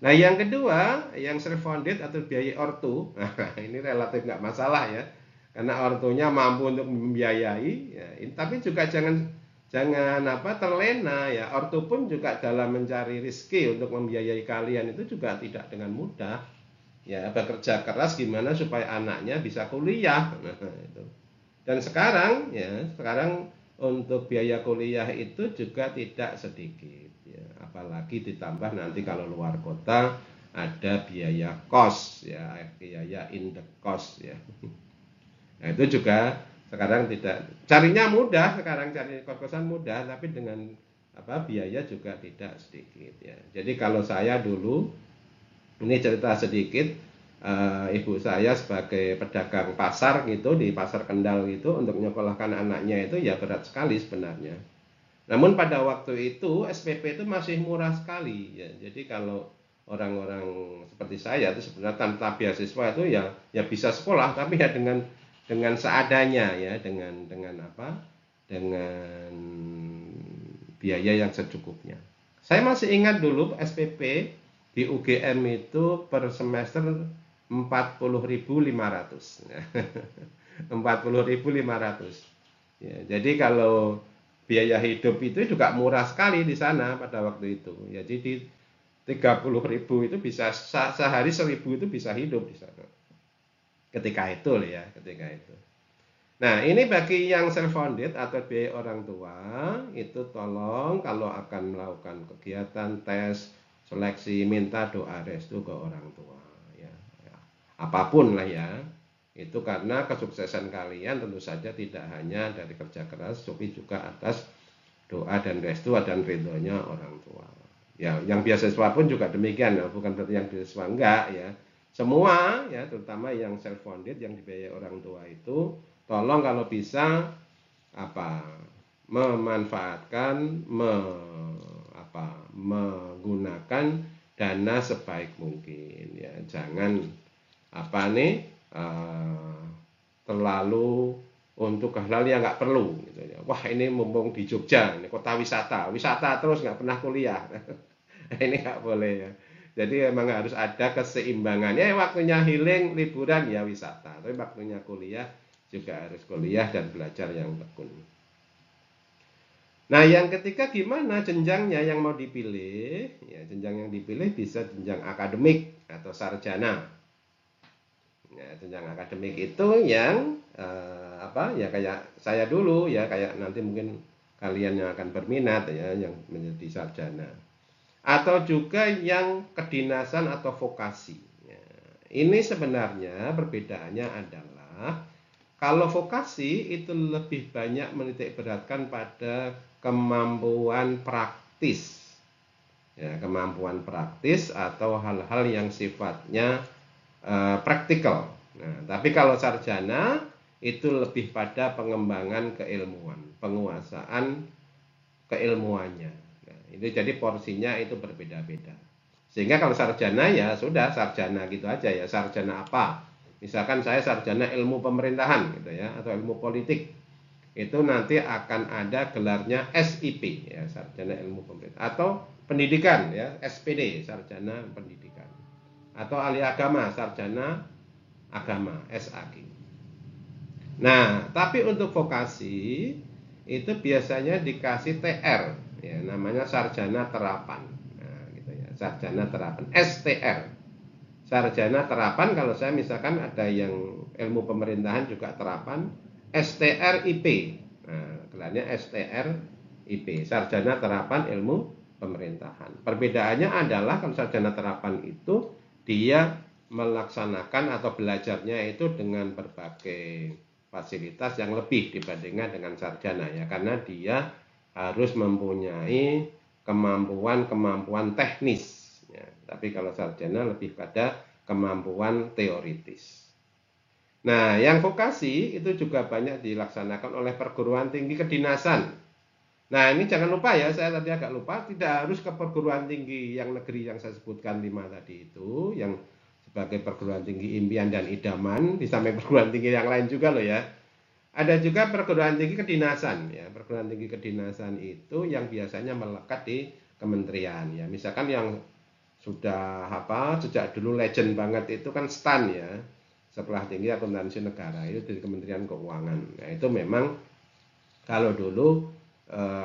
[SPEAKER 1] Nah, yang kedua, yang self-funded atau biaya ortu, nah ini relatif nggak masalah ya. Karena ortunya mampu untuk membiayai ya, tapi juga jangan terlena ya. Ortu pun juga dalam mencari rezeki untuk membiayai kalian itu juga tidak dengan mudah ya. Bekerja keras gimana supaya anaknya bisa kuliah. Nah, itu. Dan sekarang untuk biaya kuliah itu juga tidak sedikit ya. Apalagi ditambah nanti kalau luar kota ada biaya kos ya, biaya indekos ya. Nah, itu juga sekarang tidak, carinya mudah, sekarang cari kos-kosan mudah, tapi dengan biaya juga tidak sedikit ya. Jadi kalau saya dulu, ini cerita sedikit, ibu saya sebagai pedagang pasar gitu di Pasar Kendal gitu, untuk menyekolahkan anaknya itu ya berat sekali sebenarnya. Namun pada waktu itu SPP itu masih murah sekali ya. Jadi kalau orang-orang seperti saya itu sebenarnya tanpa beasiswa itu ya bisa sekolah, tapi ya dengan seadanya ya, dengan apa? Dengan biaya yang secukupnya. Saya masih ingat dulu SPP di UGM itu per semester 40.500. 40.500. Ya, jadi kalau biaya hidup itu juga murah sekali di sana pada waktu itu. Ya, jadi 30.000 itu bisa sehari 1.000 itu bisa hidup di sana. Ketika itu ya, ketika itu. Nah, ini bagi yang self-funded atau biaya orang tua, itu tolong kalau akan melakukan kegiatan tes, seleksi, minta doa restu ke orang tua. Ya. Apapun lah ya, itu karena kesuksesan kalian tentu saja tidak hanya dari kerja keras, tapi juga atas doa dan restu dan ridhonya orang tua. Ya, yang beasiswa pun juga demikian, ya. Bukan berarti yang beasiswa enggak ya. Semua ya, terutama yang self-funded yang dibiayai orang tua itu, tolong kalau bisa memanfaatkan menggunakan dana sebaik mungkin ya. Jangan terlalu untuk hal-hal yang nggak perlu gitu ya. Wah, ini mumpung di Jogja, ini kota wisata terus nggak pernah kuliah. Ini nggak boleh ya. Jadi memang harus ada keseimbangannya. Waktunya healing, liburan ya wisata, tapi waktunya kuliah juga harus kuliah dan belajar yang tekun. Nah, yang ketiga gimana jenjangnya yang mau dipilih? Ya, jenjang yang dipilih bisa jenjang akademik atau sarjana. Ya, jenjang akademik itu yang ya kayak saya dulu ya, kayak nanti mungkin kalian yang akan berminat ya, yang menjadi sarjana. Atau juga yang kedinasan atau vokasi. Ya, ini sebenarnya perbedaannya adalah kalau vokasi itu lebih banyak menitik beratkan pada kemampuan praktis. Ya, kemampuan praktis atau hal-hal yang sifatnya praktikal. Nah, tapi kalau sarjana itu lebih pada pengembangan keilmuan, penguasaan keilmuannya. Itu jadi porsinya itu berbeda-beda. Sehingga kalau sarjana ya sudah sarjana gitu aja ya, sarjana apa? Misalkan saya sarjana ilmu pemerintahan gitu ya, atau ilmu politik. Itu nanti akan ada gelarnya SIP ya, sarjana ilmu pemerintahan, atau pendidikan ya, SPD, sarjana pendidikan. Atau ahli agama, sarjana agama, SAG. Nah, tapi untuk vokasi itu biasanya dikasih TR ya, namanya sarjana terapan. Nah, gitu ya, sarjana terapan, STR. Sarjana terapan kalau saya misalkan ada yang ilmu pemerintahan juga terapan, STR-IP. Nah, gelarnya STR-IP, sarjana terapan ilmu pemerintahan. Perbedaannya adalah kalau sarjana terapan itu dia melaksanakan atau belajarnya itu dengan berbagai fasilitas yang lebih dibandingkan dengan sarjana ya, karena dia harus mempunyai kemampuan teknis ya. Tapi kalau sarjana lebih pada kemampuan teoritis. Nah, yang vokasi itu juga banyak dilaksanakan oleh perguruan tinggi kedinasan. Nah, ini jangan lupa ya, saya tadi agak lupa, tidak harus ke perguruan tinggi yang negeri yang saya sebutkan 5 tadi itu, yang sebagai perguruan tinggi impian dan idaman, di samping perguruan tinggi yang lain juga loh ya. Ada juga perguruan tinggi kedinasan ya. Perguruan tinggi kedinasan itu yang biasanya melekat di kementerian ya. Misalkan yang sudah sejak dulu legend banget itu kan STAN ya, Sekolah Tinggi Akuntansi Negara, itu di Kementerian Keuangan. Nah, itu memang kalau dulu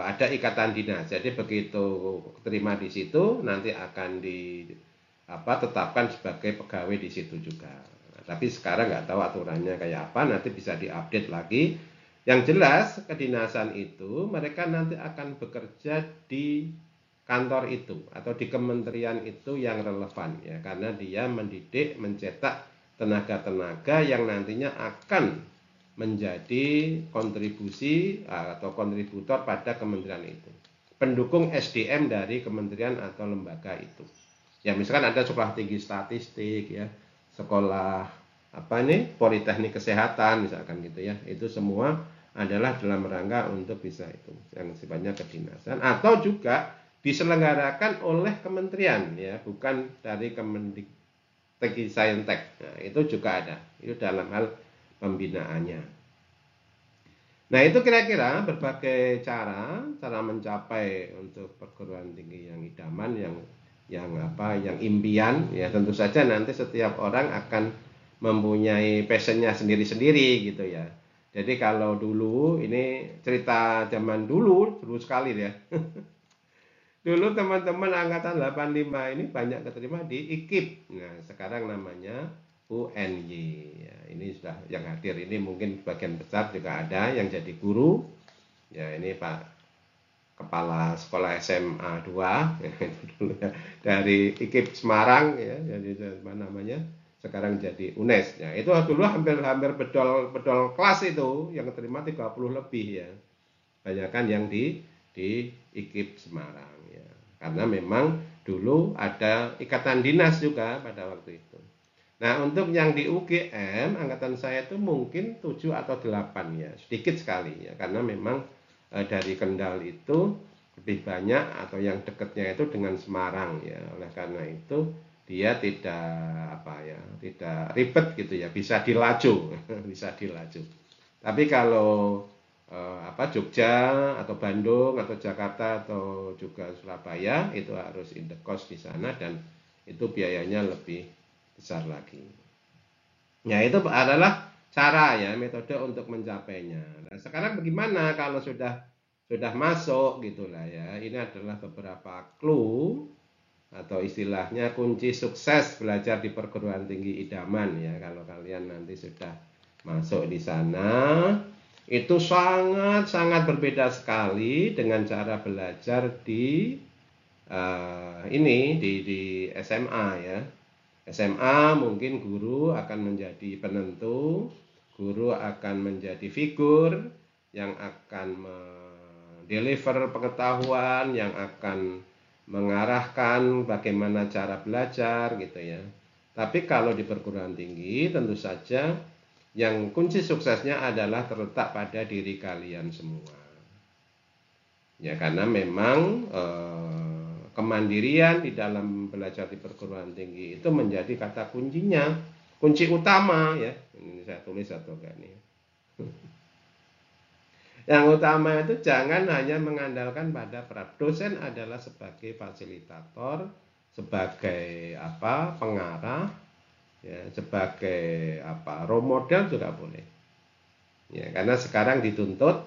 [SPEAKER 1] ada ikatan dinas. Jadi begitu terima di situ nanti akan ditetapkan sebagai pegawai di situ juga. Tapi sekarang nggak tahu aturannya kayak apa, nanti bisa diupdate lagi. Yang jelas kedinasan itu mereka nanti akan bekerja di kantor itu atau di kementerian itu yang relevan ya, karena dia mendidik, mencetak tenaga-tenaga yang nantinya akan menjadi kontribusi atau kontributor pada kementerian itu. pendukung SDM dari kementerian atau lembaga itu. Ya misalkan ada sekolah tinggi statistik ya, sekolah politeknik kesehatan misalkan gitu ya. Itu semua adalah dalam rangka untuk bisa itu yang sifatnya kedinasan atau juga diselenggarakan oleh kementerian ya, bukan dari Kemendikti Saintek. Nah, itu juga ada. Itu dalam hal pembinaannya. Nah, itu kira-kira berbagai cara mencapai untuk perguruan tinggi yang idaman, yang impian ya. Tentu saja nanti setiap orang akan mempunyai passionnya sendiri-sendiri gitu ya. Jadi kalau dulu ini cerita zaman dulu sekali ya. Dulu teman-teman angkatan 85 ini banyak keterima di IKIP. Nah, sekarang namanya UNY. Ya, ini sudah yang hadir ini mungkin bagian besar juga ada yang jadi guru. Ya, ini Pak Kepala Sekolah SMA 2 ya, itu dulu ya, dari IKIP Semarang ya, jadi apa namanya? Sekarang jadi UNES. Ya, itu dulu hampir bedol kelas itu yang keterima 30 lebih ya. Banyakan yang di IKIP Semarang ya. Karena memang dulu ada ikatan dinas juga pada waktu itu. Nah, untuk yang di UGM angkatan saya itu mungkin 7 atau 8 ya, sedikit sekali ya, karena memang dari Kendal itu lebih banyak atau yang dekatnya itu dengan Semarang ya. Oleh karena itu dia tidak ribet gitu ya, bisa dilaju, bisa dilaju. Tapi kalau Jogja atau Bandung atau Jakarta atau juga Surabaya itu harus indekos di sana dan itu biayanya lebih besar lagi. Ya, itu adalah cara ya, metode untuk mencapainya. Nah, sekarang bagaimana kalau sudah masuk gitulah ya. Ini adalah beberapa clue atau istilahnya kunci sukses belajar di perguruan tinggi idaman ya. Kalau kalian nanti sudah masuk di sana, itu sangat berbeda sekali dengan cara belajar di di SMA ya. SMA mungkin guru akan menjadi penentu, guru akan menjadi figur yang akan deliver pengetahuan, yang akan mengarahkan bagaimana cara belajar gitu ya. Tapi kalau di perguruan tinggi tentu saja yang kunci suksesnya adalah terletak pada diri kalian semua. Ya, karena memang kemandirian di dalam belajar di perguruan tinggi itu menjadi kata kuncinya, kunci utama ya. Ini saya tulis atau enggak nih. Yang utama itu jangan hanya mengandalkan pada dosen adalah sebagai fasilitator, sebagai pengarah, ya, sebagai role model juga boleh. Ya, karena sekarang dituntut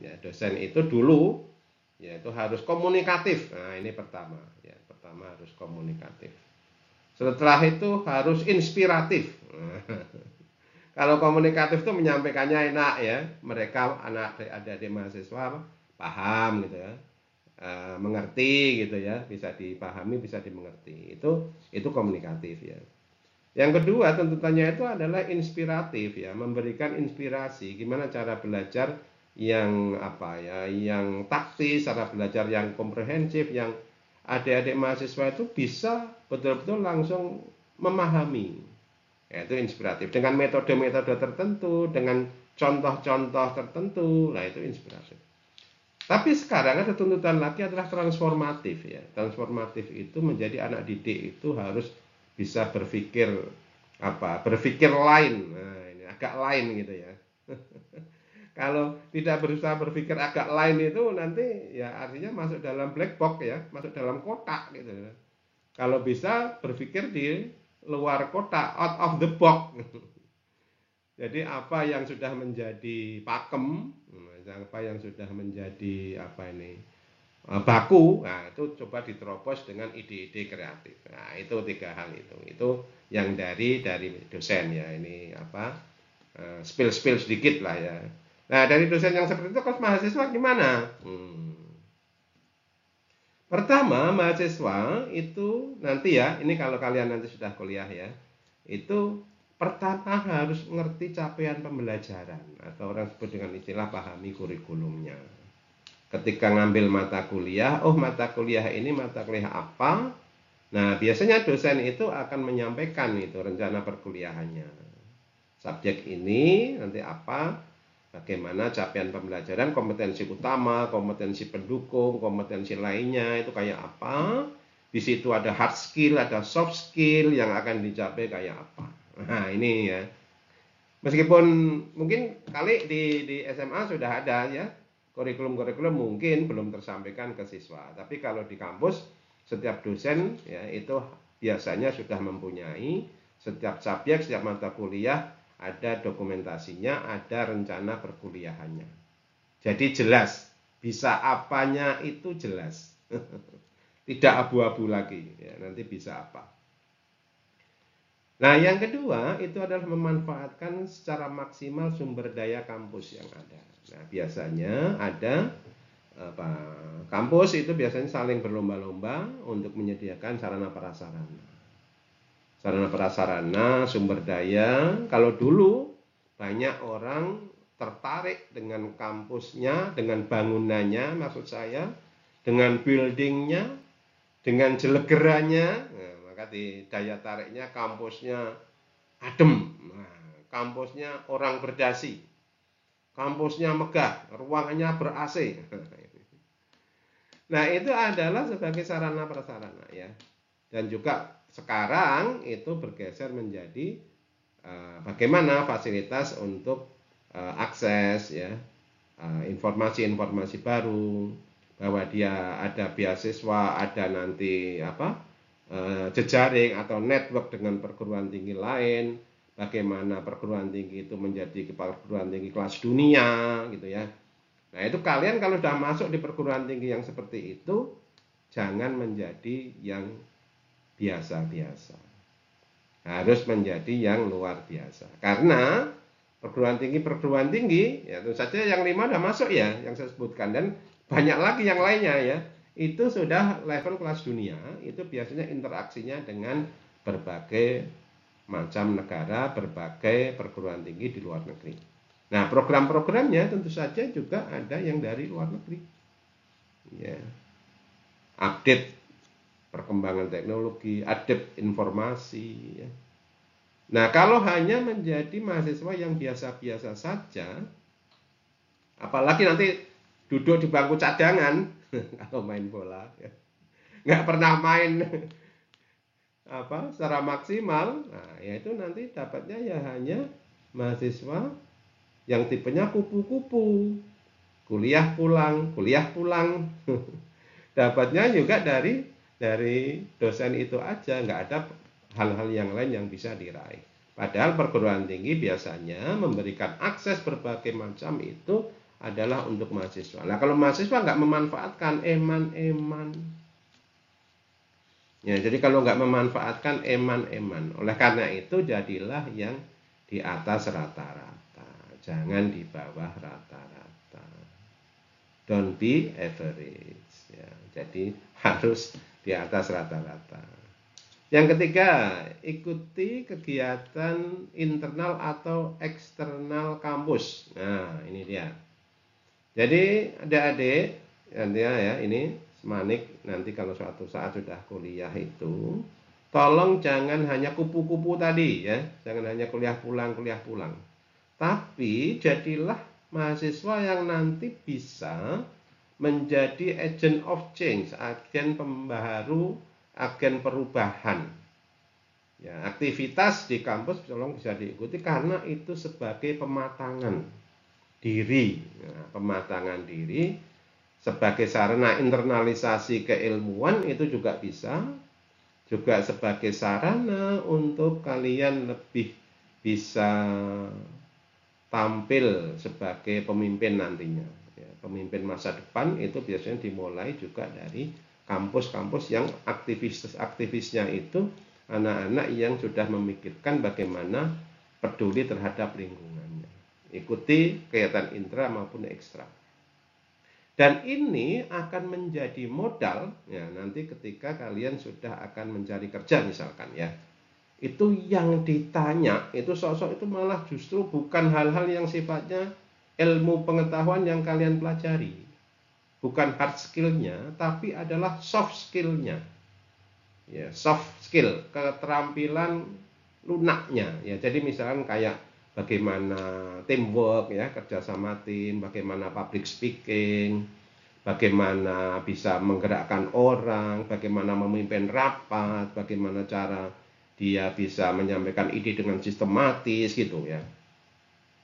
[SPEAKER 1] ya dosen itu dulu ya itu harus komunikatif. Nah, ini pertama ya, pertama harus komunikatif. Setelah itu harus inspiratif. Kalau komunikatif itu menyampaikannya enak ya, mereka adik-adik mahasiswa paham gitu ya, mengerti gitu ya, bisa dipahami, bisa dimengerti. Itu komunikatif ya. Yang kedua tuntutannya itu adalah inspiratif ya, memberikan inspirasi gimana cara belajar yang yang taktis, cara belajar yang komprehensif, yang adik-adik mahasiswa itu bisa betul-betul langsung memahami. Ya, itu inspiratif dengan metode-metode tertentu, dengan contoh-contoh tertentu. Nah, itu inspiratif. Tapi sekarang ada tuntutan lagi adalah transformatif ya. Transformatif itu menjadi anak didik itu harus bisa berpikir lain. Nah, ini agak lain gitu ya. Kalau tidak berusaha berpikir agak lain itu nanti ya artinya masuk dalam black box ya, masuk dalam kotak gitu. Kalau bisa berpikir di luar kotak, out of the box. Jadi apa yang sudah menjadi pakem, apa yang sudah menjadi baku, nah itu coba diterobos dengan ide-ide kreatif. Nah, itu 3 hal itu yang dari dosen ya. Ini spill sedikit lah ya. Nah, dari dosen yang seperti itu kelas mahasiswa gimana? Pertama, mahasiswa itu nanti ya, ini kalau kalian nanti sudah kuliah ya, itu pertama harus ngerti capaian pembelajaran atau orang sebut dengan istilah pahami kurikulumnya. ketika ngambil mata kuliah, oh mata kuliah ini mata kuliah apa? Nah, biasanya dosen itu akan menyampaikan itu rencana perkuliahannya. Subjek ini nanti apa? Bagaimana capaian pembelajaran, kompetensi utama, kompetensi pendukung, kompetensi lainnya itu kayak apa? Di situ ada hard skill, ada soft skill yang akan dicapai kayak apa. Nah, ini ya. Meskipun mungkin kali di SMA sudah ada ya, kurikulum-kurikulum mungkin belum tersampaikan ke siswa. Tapi kalau di kampus setiap dosen ya itu biasanya sudah mempunyai setiap subjek, setiap mata kuliah ada dokumentasinya, ada rencana perkuliahannya. Jadi jelas, bisa apanya itu jelas. Tidak abu-abu lagi ya, nanti bisa apa. Nah, yang kedua itu adalah memanfaatkan secara maksimal sumber daya kampus yang ada. Nah, biasanya ada kampus itu biasanya saling berlomba-lomba untuk menyediakan sarana prasarana. Sarana prasarana, sumber daya. Kalau dulu banyak orang tertarik dengan kampusnya, dengan bangunannya, maksud saya, dengan buildingnya, dengan jelegeranya. Nah, maka di daya tariknya kampusnya adem, nah, kampusnya orang berdasi, kampusnya megah, ruangannya ber-AC. Nah, itu adalah sebagai sarana prasarana ya. Dan juga sekarang itu bergeser menjadi bagaimana fasilitas untuk akses ya, informasi-informasi baru, bahwa dia ada beasiswa, ada nanti jejaring atau network dengan perguruan tinggi lain, bagaimana perguruan tinggi itu menjadi perguruan tinggi kelas dunia gitu ya. Nah, itu kalian kalau sudah masuk di perguruan tinggi yang seperti itu, jangan menjadi yang biasa-biasa. Harus menjadi yang luar biasa. Karena perguruan tinggi ya tentu saja yang 5 sudah masuk ya, yang saya sebutkan, dan banyak lagi yang lainnya ya. Itu sudah level kelas dunia, itu biasanya interaksinya dengan berbagai macam negara, berbagai perguruan tinggi di luar negeri. Nah, program-programnya tentu saja juga ada yang dari luar negeri. Ya. Update perkembangan teknologi, update informasi ya. Nah, kalau hanya menjadi mahasiswa yang biasa-biasa saja, apalagi nanti duduk di bangku cadangan kalau main bola ya, nggak pernah main secara maksimal, nah ya itu nanti dapatnya ya hanya mahasiswa yang tipenya kupu-kupu, kuliah pulang dapatnya juga dari dosen itu aja, nggak ada hal-hal yang lain yang bisa diraih. Padahal perguruan tinggi biasanya memberikan akses berbagai macam itu adalah untuk mahasiswa. Nah, kalau mahasiswa nggak memanfaatkan eman-eman. Ya, jadi kalau nggak memanfaatkan eman-eman. Oleh karena itu jadilah yang di atas rata-rata. Jangan di bawah rata-rata. Don't be average. Ya, jadi harus di atas rata-rata. Yang ketiga, ikuti kegiatan internal atau eksternal kampus. Nah, ini dia. Jadi adik-adik, ya ini semanik nanti kalau suatu saat sudah kuliah itu, tolong jangan hanya kupu-kupu tadi ya, jangan hanya kuliah pulang. Tapi jadilah mahasiswa yang nanti bisa menjadi agent of change, agen pembaharu, agen perubahan. Ya, aktivitas di kampus tolong bisa diikuti karena itu sebagai pematangan diri. Nah, pematangan diri sebagai sarana internalisasi keilmuan itu juga bisa, juga sebagai sarana untuk kalian lebih bisa tampil sebagai pemimpin nantinya. Ya, pemimpin masa depan itu biasanya dimulai juga dari kampus-kampus yang aktivisnya itu anak-anak yang sudah memikirkan bagaimana peduli terhadap lingkungannya. Ikuti kegiatan intra maupun ekstra. Dan ini akan menjadi modal ya nanti ketika kalian sudah akan mencari kerja misalkan ya. Itu yang ditanya, itu sosok itu malah justru bukan hal-hal yang sifatnya ilmu pengetahuan yang kalian pelajari. bukan hard skillnya, tapi adalah soft skillnya. Ya, soft skill, keterampilan lunaknya. Ya, jadi misalkan kayak bagaimana teamwork, ya, kerjasama tim, bagaimana public speaking, bagaimana bisa menggerakkan orang, bagaimana memimpin rapat, bagaimana cara dia bisa menyampaikan ide dengan sistematis gitu ya.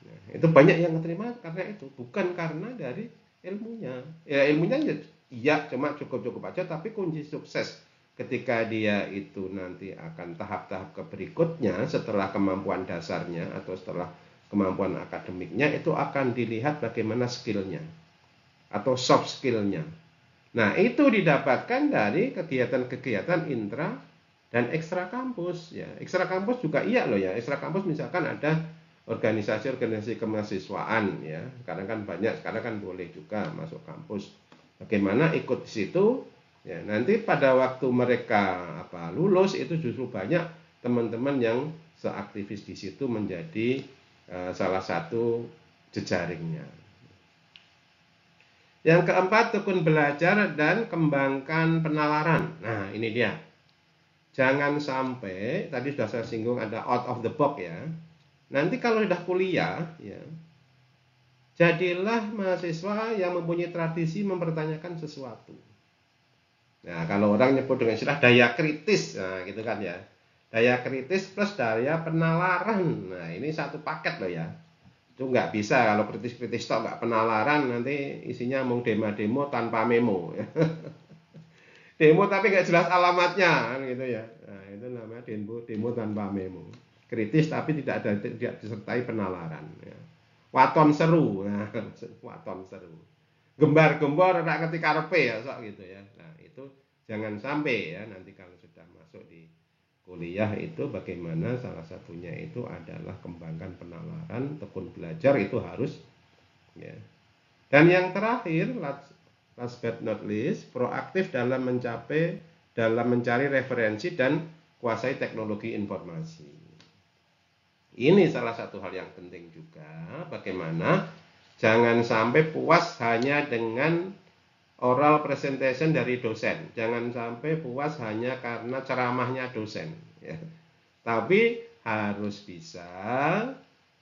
[SPEAKER 1] Nah, itu banyak yang terima karena itu, bukan karena dari ilmunya. Ya ilmunya ya iya, cuma cukup-cukup aja, tapi kunci sukses ketika dia itu nanti akan tahap-tahap ke berikutnya setelah kemampuan dasarnya atau setelah kemampuan akademiknya, itu akan dilihat bagaimana skillnya atau soft skillnya. Nah, itu didapatkan dari kegiatan-kegiatan intra dan ekstra kampus ya. Ekstra kampus juga iya loh ya. Ekstra kampus misalkan ada organisasi-organisasi kemahasiswaan ya. Sekarang kan banyak, sekarang kan boleh juga masuk kampus. Bagaimana ikut di situ? Ya, nanti pada waktu mereka lulus itu justru banyak teman-teman yang seaktivis di situ menjadi salah satu jejaringnya. Yang keempat, tekun belajar dan kembangkan penalaran. Nah, ini dia. Jangan sampai, tadi sudah saya singgung ada out of the box ya. Nanti kalau sudah kuliah, ya, jadilah mahasiswa yang mempunyai tradisi mempertanyakan sesuatu. Nah, kalau orang nyebut dengan istilah daya kritis, nah gitu kan ya. Daya kritis plus daya penalaran. Nah, ini satu paket loh ya. Itu nggak bisa kalau kritis-kritis tok nggak penalaran, nanti isinya mau demo-demo tanpa memo ya. Demo tapi nggak jelas alamatnya kan gitu ya. Nah, itu namanya demo tanpa memo. Kritis tapi tidak disertai penalaran ya. Waton seru. Nah, waton seru. Gembar-gembor ora ngerti karepe ya sok gitu ya. Nah, itu jangan sampai ya, nanti kalau sudah masuk di kuliah itu bagaimana salah satunya itu adalah kembangkan penalaran, tekun belajar itu harus ya. Dan yang terakhir, last but not least, proaktif dalam mencari referensi dan kuasai teknologi informasi. Ini salah satu hal yang penting juga, bagaimana jangan sampai puas hanya dengan oral presentation dari dosen. Jangan sampai puas hanya karena ceramahnya dosen ya. Tapi harus bisa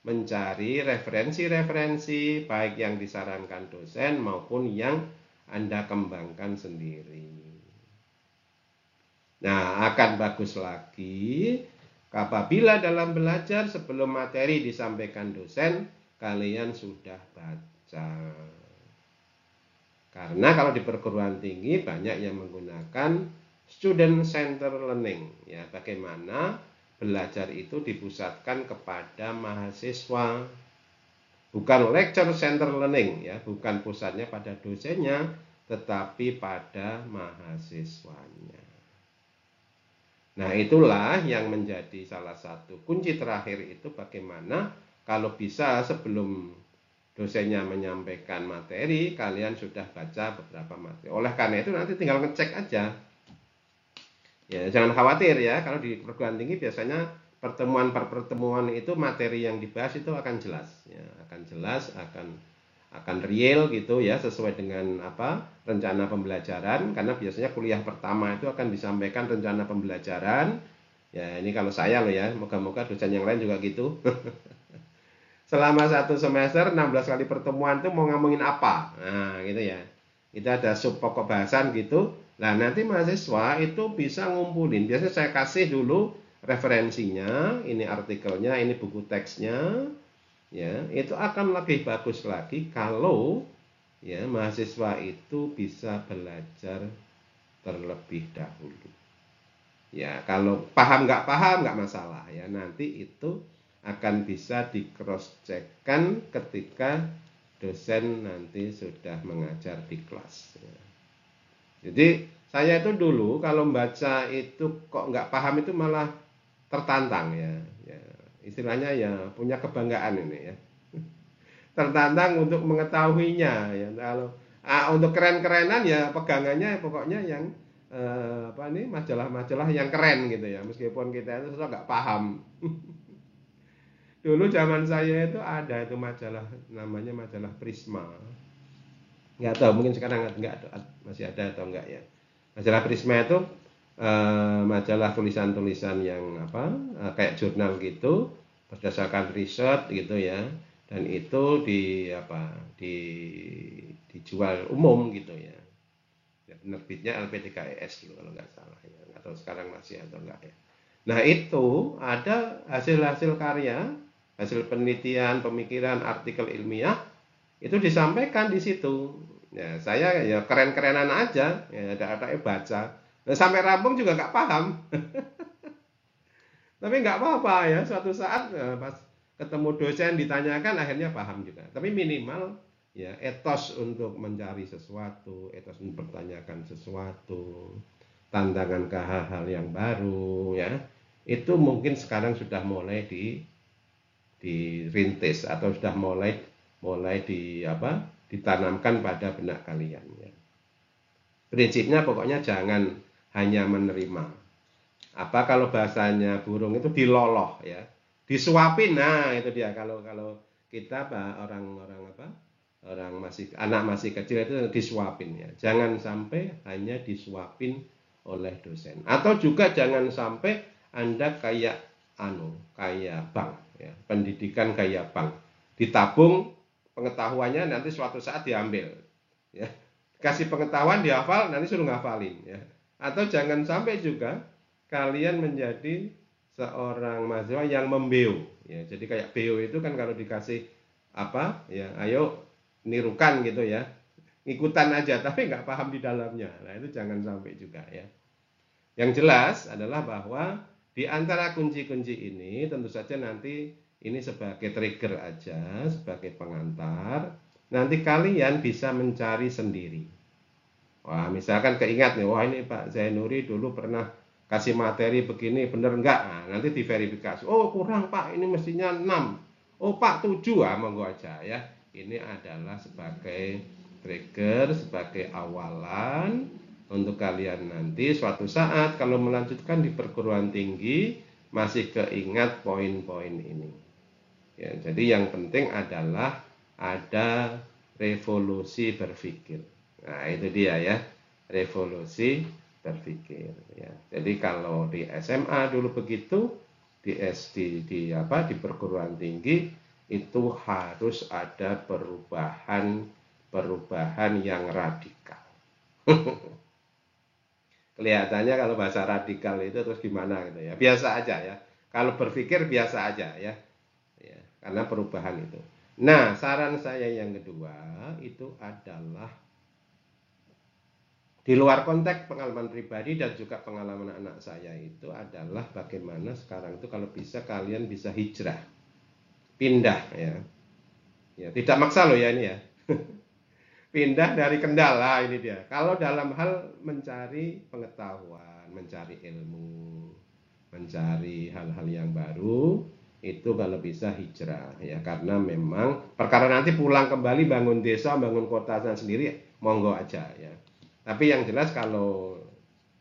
[SPEAKER 1] mencari referensi-referensi baik yang disarankan dosen maupun yang Anda kembangkan sendiri. Nah, akan bagus lagi apabila dalam belajar sebelum materi disampaikan dosen, kalian sudah baca. Karena kalau di perguruan tinggi banyak yang menggunakan student center learning ya, bagaimana belajar itu dipusatkan kepada mahasiswa, bukan lecture center learning ya, bukan pusatnya pada dosennya tetapi pada mahasiswanya. Nah, itulah yang menjadi salah satu kunci terakhir itu, bagaimana kalau bisa sebelum dosennya menyampaikan materi, kalian sudah baca beberapa materi. Oleh karena itu nanti tinggal ngecek aja. Ya, jangan khawatir ya, kalau di perguruan tinggi biasanya pertemuan per pertemuan itu materi yang dibahas itu akan jelas ya, akan real gitu ya, sesuai dengan rencana pembelajaran, karena biasanya kuliah pertama itu akan disampaikan rencana pembelajaran. Ya, ini kalau saya loh ya, moga-moga dosen yang lain juga gitu. Selama 1 semester 16 kali pertemuan itu mau ngomongin apa? Nah, gitu ya. Kita ada sub pokok bahasan gitu. Nah, nanti mahasiswa itu bisa ngumpulin. Biasanya saya kasih dulu referensinya, ini artikelnya, ini buku teksnya. Ya, itu akan lebih bagus lagi kalau ya mahasiswa itu bisa belajar terlebih dahulu. Ya, kalau paham nggak masalah ya. Nanti itu akan bisa di cross check-kan ketika dosen nanti sudah mengajar di kelas ya. Jadi saya itu dulu kalau membaca itu kok nggak paham itu malah tertantang ya. Istilahnya ya punya kebanggaan ini ya. Tertantang untuk mengetahuinya ya. Kalau untuk keren-kerenan ya pegangannya pokoknya yang majalah-majalah yang keren gitu ya, meskipun kita itu nggak paham. Dulu zaman saya itu ada itu majalah, namanya majalah Prisma. nggak tahu, mungkin sekarang nggak masih ada atau enggak ya. Majalah Prisma itu majalah tulisan-tulisan yang kayak jurnal gitu, berdasarkan riset gitu ya, dan itu dijual umum gitu ya. Penerbitnya LP3ES gitu kalau nggak salah ya, nggak tahu sekarang masih atau enggak ya. Nah itu ada hasil-hasil karya, hasil penelitian, pemikiran, artikel ilmiah itu disampaikan di situ. Ya saya ya keren-kerenan aja, ya ada baca. Nah, sampai rampung juga nggak paham, tapi nggak apa-apa ya. Suatu saat pas ketemu dosen ditanyakan akhirnya paham juga. Tapi minimal ya etos untuk mencari sesuatu, etos mempertanyakan sesuatu, tantangan ke hal-hal yang baru ya. Itu mungkin sekarang sudah mulai dirintis atau sudah mulai ditanamkan pada benak kalian ya. Prinsipnya pokoknya jangan hanya menerima. Kalau bahasanya burung itu diloloh ya, disuapin. Nah itu dia, kalau kita orang masih kecil itu disuapin ya. Jangan sampai hanya disuapin oleh dosen, atau juga jangan sampai Anda kayak bank ya, pendidikan kayak bank, ditabung pengetahuannya, nanti suatu saat diambil ya, kasih pengetahuan dihafal, nanti suruh ngafalin ya. Atau jangan sampai juga kalian menjadi seorang mahasiswa yang membeo ya. Jadi kayak beo itu kan kalau dikasih ya, ayo nirukan gitu ya, ikutan aja tapi nggak paham di dalamnya. Nah itu jangan sampai juga ya. Yang jelas adalah bahwa di antara kunci-kunci ini tentu saja nanti ini sebagai trigger aja, sebagai pengantar. Nanti kalian bisa mencari sendiri. Wah, misalkan keingat nih, wah ini Pak Zainuri dulu pernah kasih materi begini, bener enggak? Nah, nanti diverifikasi. Oh, kurang Pak, ini mestinya 6. Oh Pak, 7. Monggo aja ya. Ini adalah sebagai trigger, sebagai awalan untuk kalian nanti suatu saat kalau melanjutkan di perguruan tinggi masih keingat poin-poin ini. Ya, jadi yang penting adalah ada revolusi berpikir. Nah, itu dia ya, revolusi berpikir ya. Jadi kalau di SMA dulu begitu, di SD di perguruan tinggi itu harus ada perubahan yang radikal. Kelihatannya kalau bahasa radikal itu terus gimana gitu ya. Biasa aja ya. Kalau berpikir biasa aja ya. Ya, karena perubahan itu. Nah, saran saya yang kedua itu adalah di luar konteks pengalaman pribadi dan juga pengalaman anak saya itu adalah bagaimana sekarang itu kalau bisa kalian bisa hijrah, pindah ya. Ya, tidak maksa loh ya ini ya. Pindah dari kendala ini dia. Kalau dalam hal mencari pengetahuan, mencari ilmu, mencari hal-hal yang baru, itu kalau bisa hijrah ya, karena memang perkara nanti pulang kembali bangun desa, bangun kota sendiri, monggo aja ya. Tapi yang jelas kalau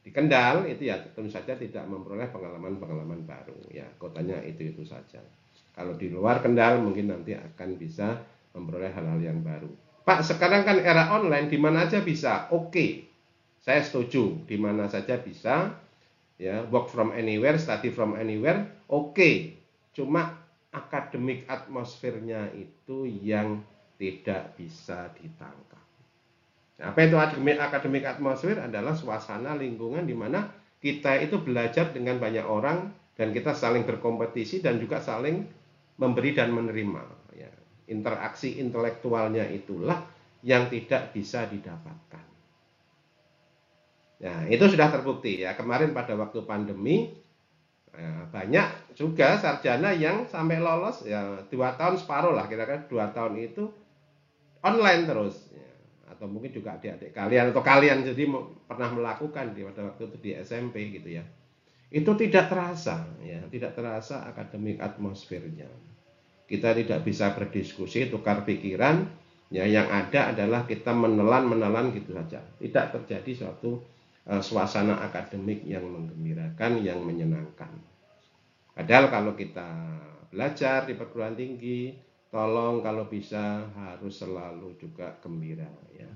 [SPEAKER 1] di Kendal itu ya tentu saja tidak memperoleh pengalaman-pengalaman baru ya, kotanya itu saja. Kalau di luar Kendal mungkin nanti akan bisa memperoleh hal-hal yang baru. Pak, sekarang kan era online, di mana aja bisa. Oke, saya setuju, di mana saja bisa ya, work from anywhere, study from anywhere. Oke, cuma akademik atmosfernya itu yang tidak bisa ditangkap. Apa itu akademik atmosfer? Adalah suasana lingkungan di mana kita itu belajar dengan banyak orang dan kita saling berkompetisi dan juga saling memberi dan menerima. Ya. Interaksi intelektualnya itulah yang tidak bisa didapatkan. Nah, itu sudah terbukti ya. Kemarin pada waktu pandemi banyak juga sarjana yang sampai lolos ya 2 tahun separuh lah, kira-kira 2 tahun itu online terus. Ya. Atau mungkin juga adik-adik kalian atau kalian jadi pernah melakukan pada waktu itu di SMP gitu ya. Itu tidak terasa ya, tidak terasa akademik atmosfernya. Kita tidak bisa berdiskusi, tukar pikiran, ya yang ada adalah kita menelan gitu saja. Tidak terjadi suatu suasana akademik yang menggembirakan, yang menyenangkan. Padahal kalau kita belajar di perguruan tinggi, tolong kalau bisa harus selalu juga gembira ya.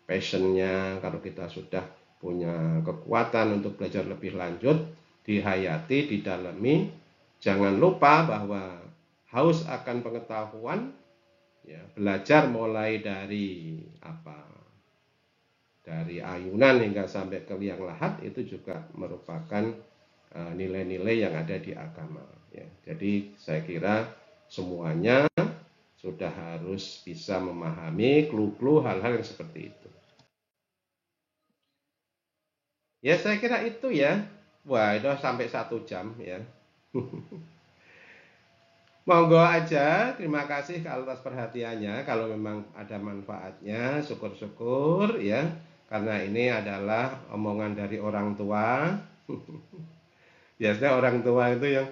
[SPEAKER 1] passionnya, kalau kita sudah punya kekuatan untuk belajar lebih lanjut, dihayati, didalami. Jangan lupa bahwa haus akan pengetahuan, ya, belajar mulai dari dari ayunan hingga sampai ke liang lahat, itu juga merupakan nilai-nilai yang ada di agama. Ya. Jadi saya kira semuanya sudah harus bisa memahami clue-clue hal-hal yang seperti itu. Ya saya kira itu ya. Wah itu sampai 1 jam ya. Monggo aja, terima kasih atas perhatiannya. Kalau memang ada manfaatnya, syukur-syukur ya. Karena ini adalah omongan dari orang tua. Biasanya orang tua itu yang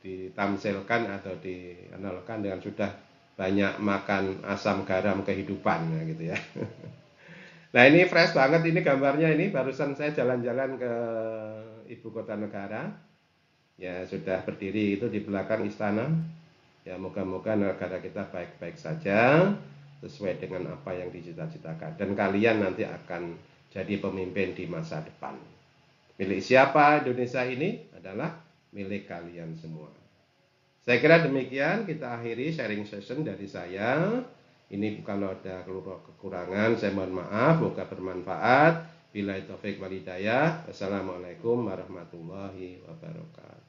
[SPEAKER 1] ditamsilkan atau dianalogkan dengan sudah banyak makan asam garam kehidupan gitu ya. Nah ini fresh banget ini gambarnya, ini barusan saya jalan-jalan ke ibu kota negara, ya sudah berdiri itu di belakang istana. Ya moga-moga negara kita baik-baik saja sesuai dengan apa yang dicita-citakan, dan kalian nanti akan jadi pemimpin di masa depan. Milik siapa Indonesia ini adalah milik kalian semua. Saya kira demikian, kita akhiri sharing session dari saya. Ini kalau ada kekurangan saya mohon maaf, semoga bermanfaat. Billahi taufik wal hidayah. Wassalamualaikum warahmatullahi wabarakatuh.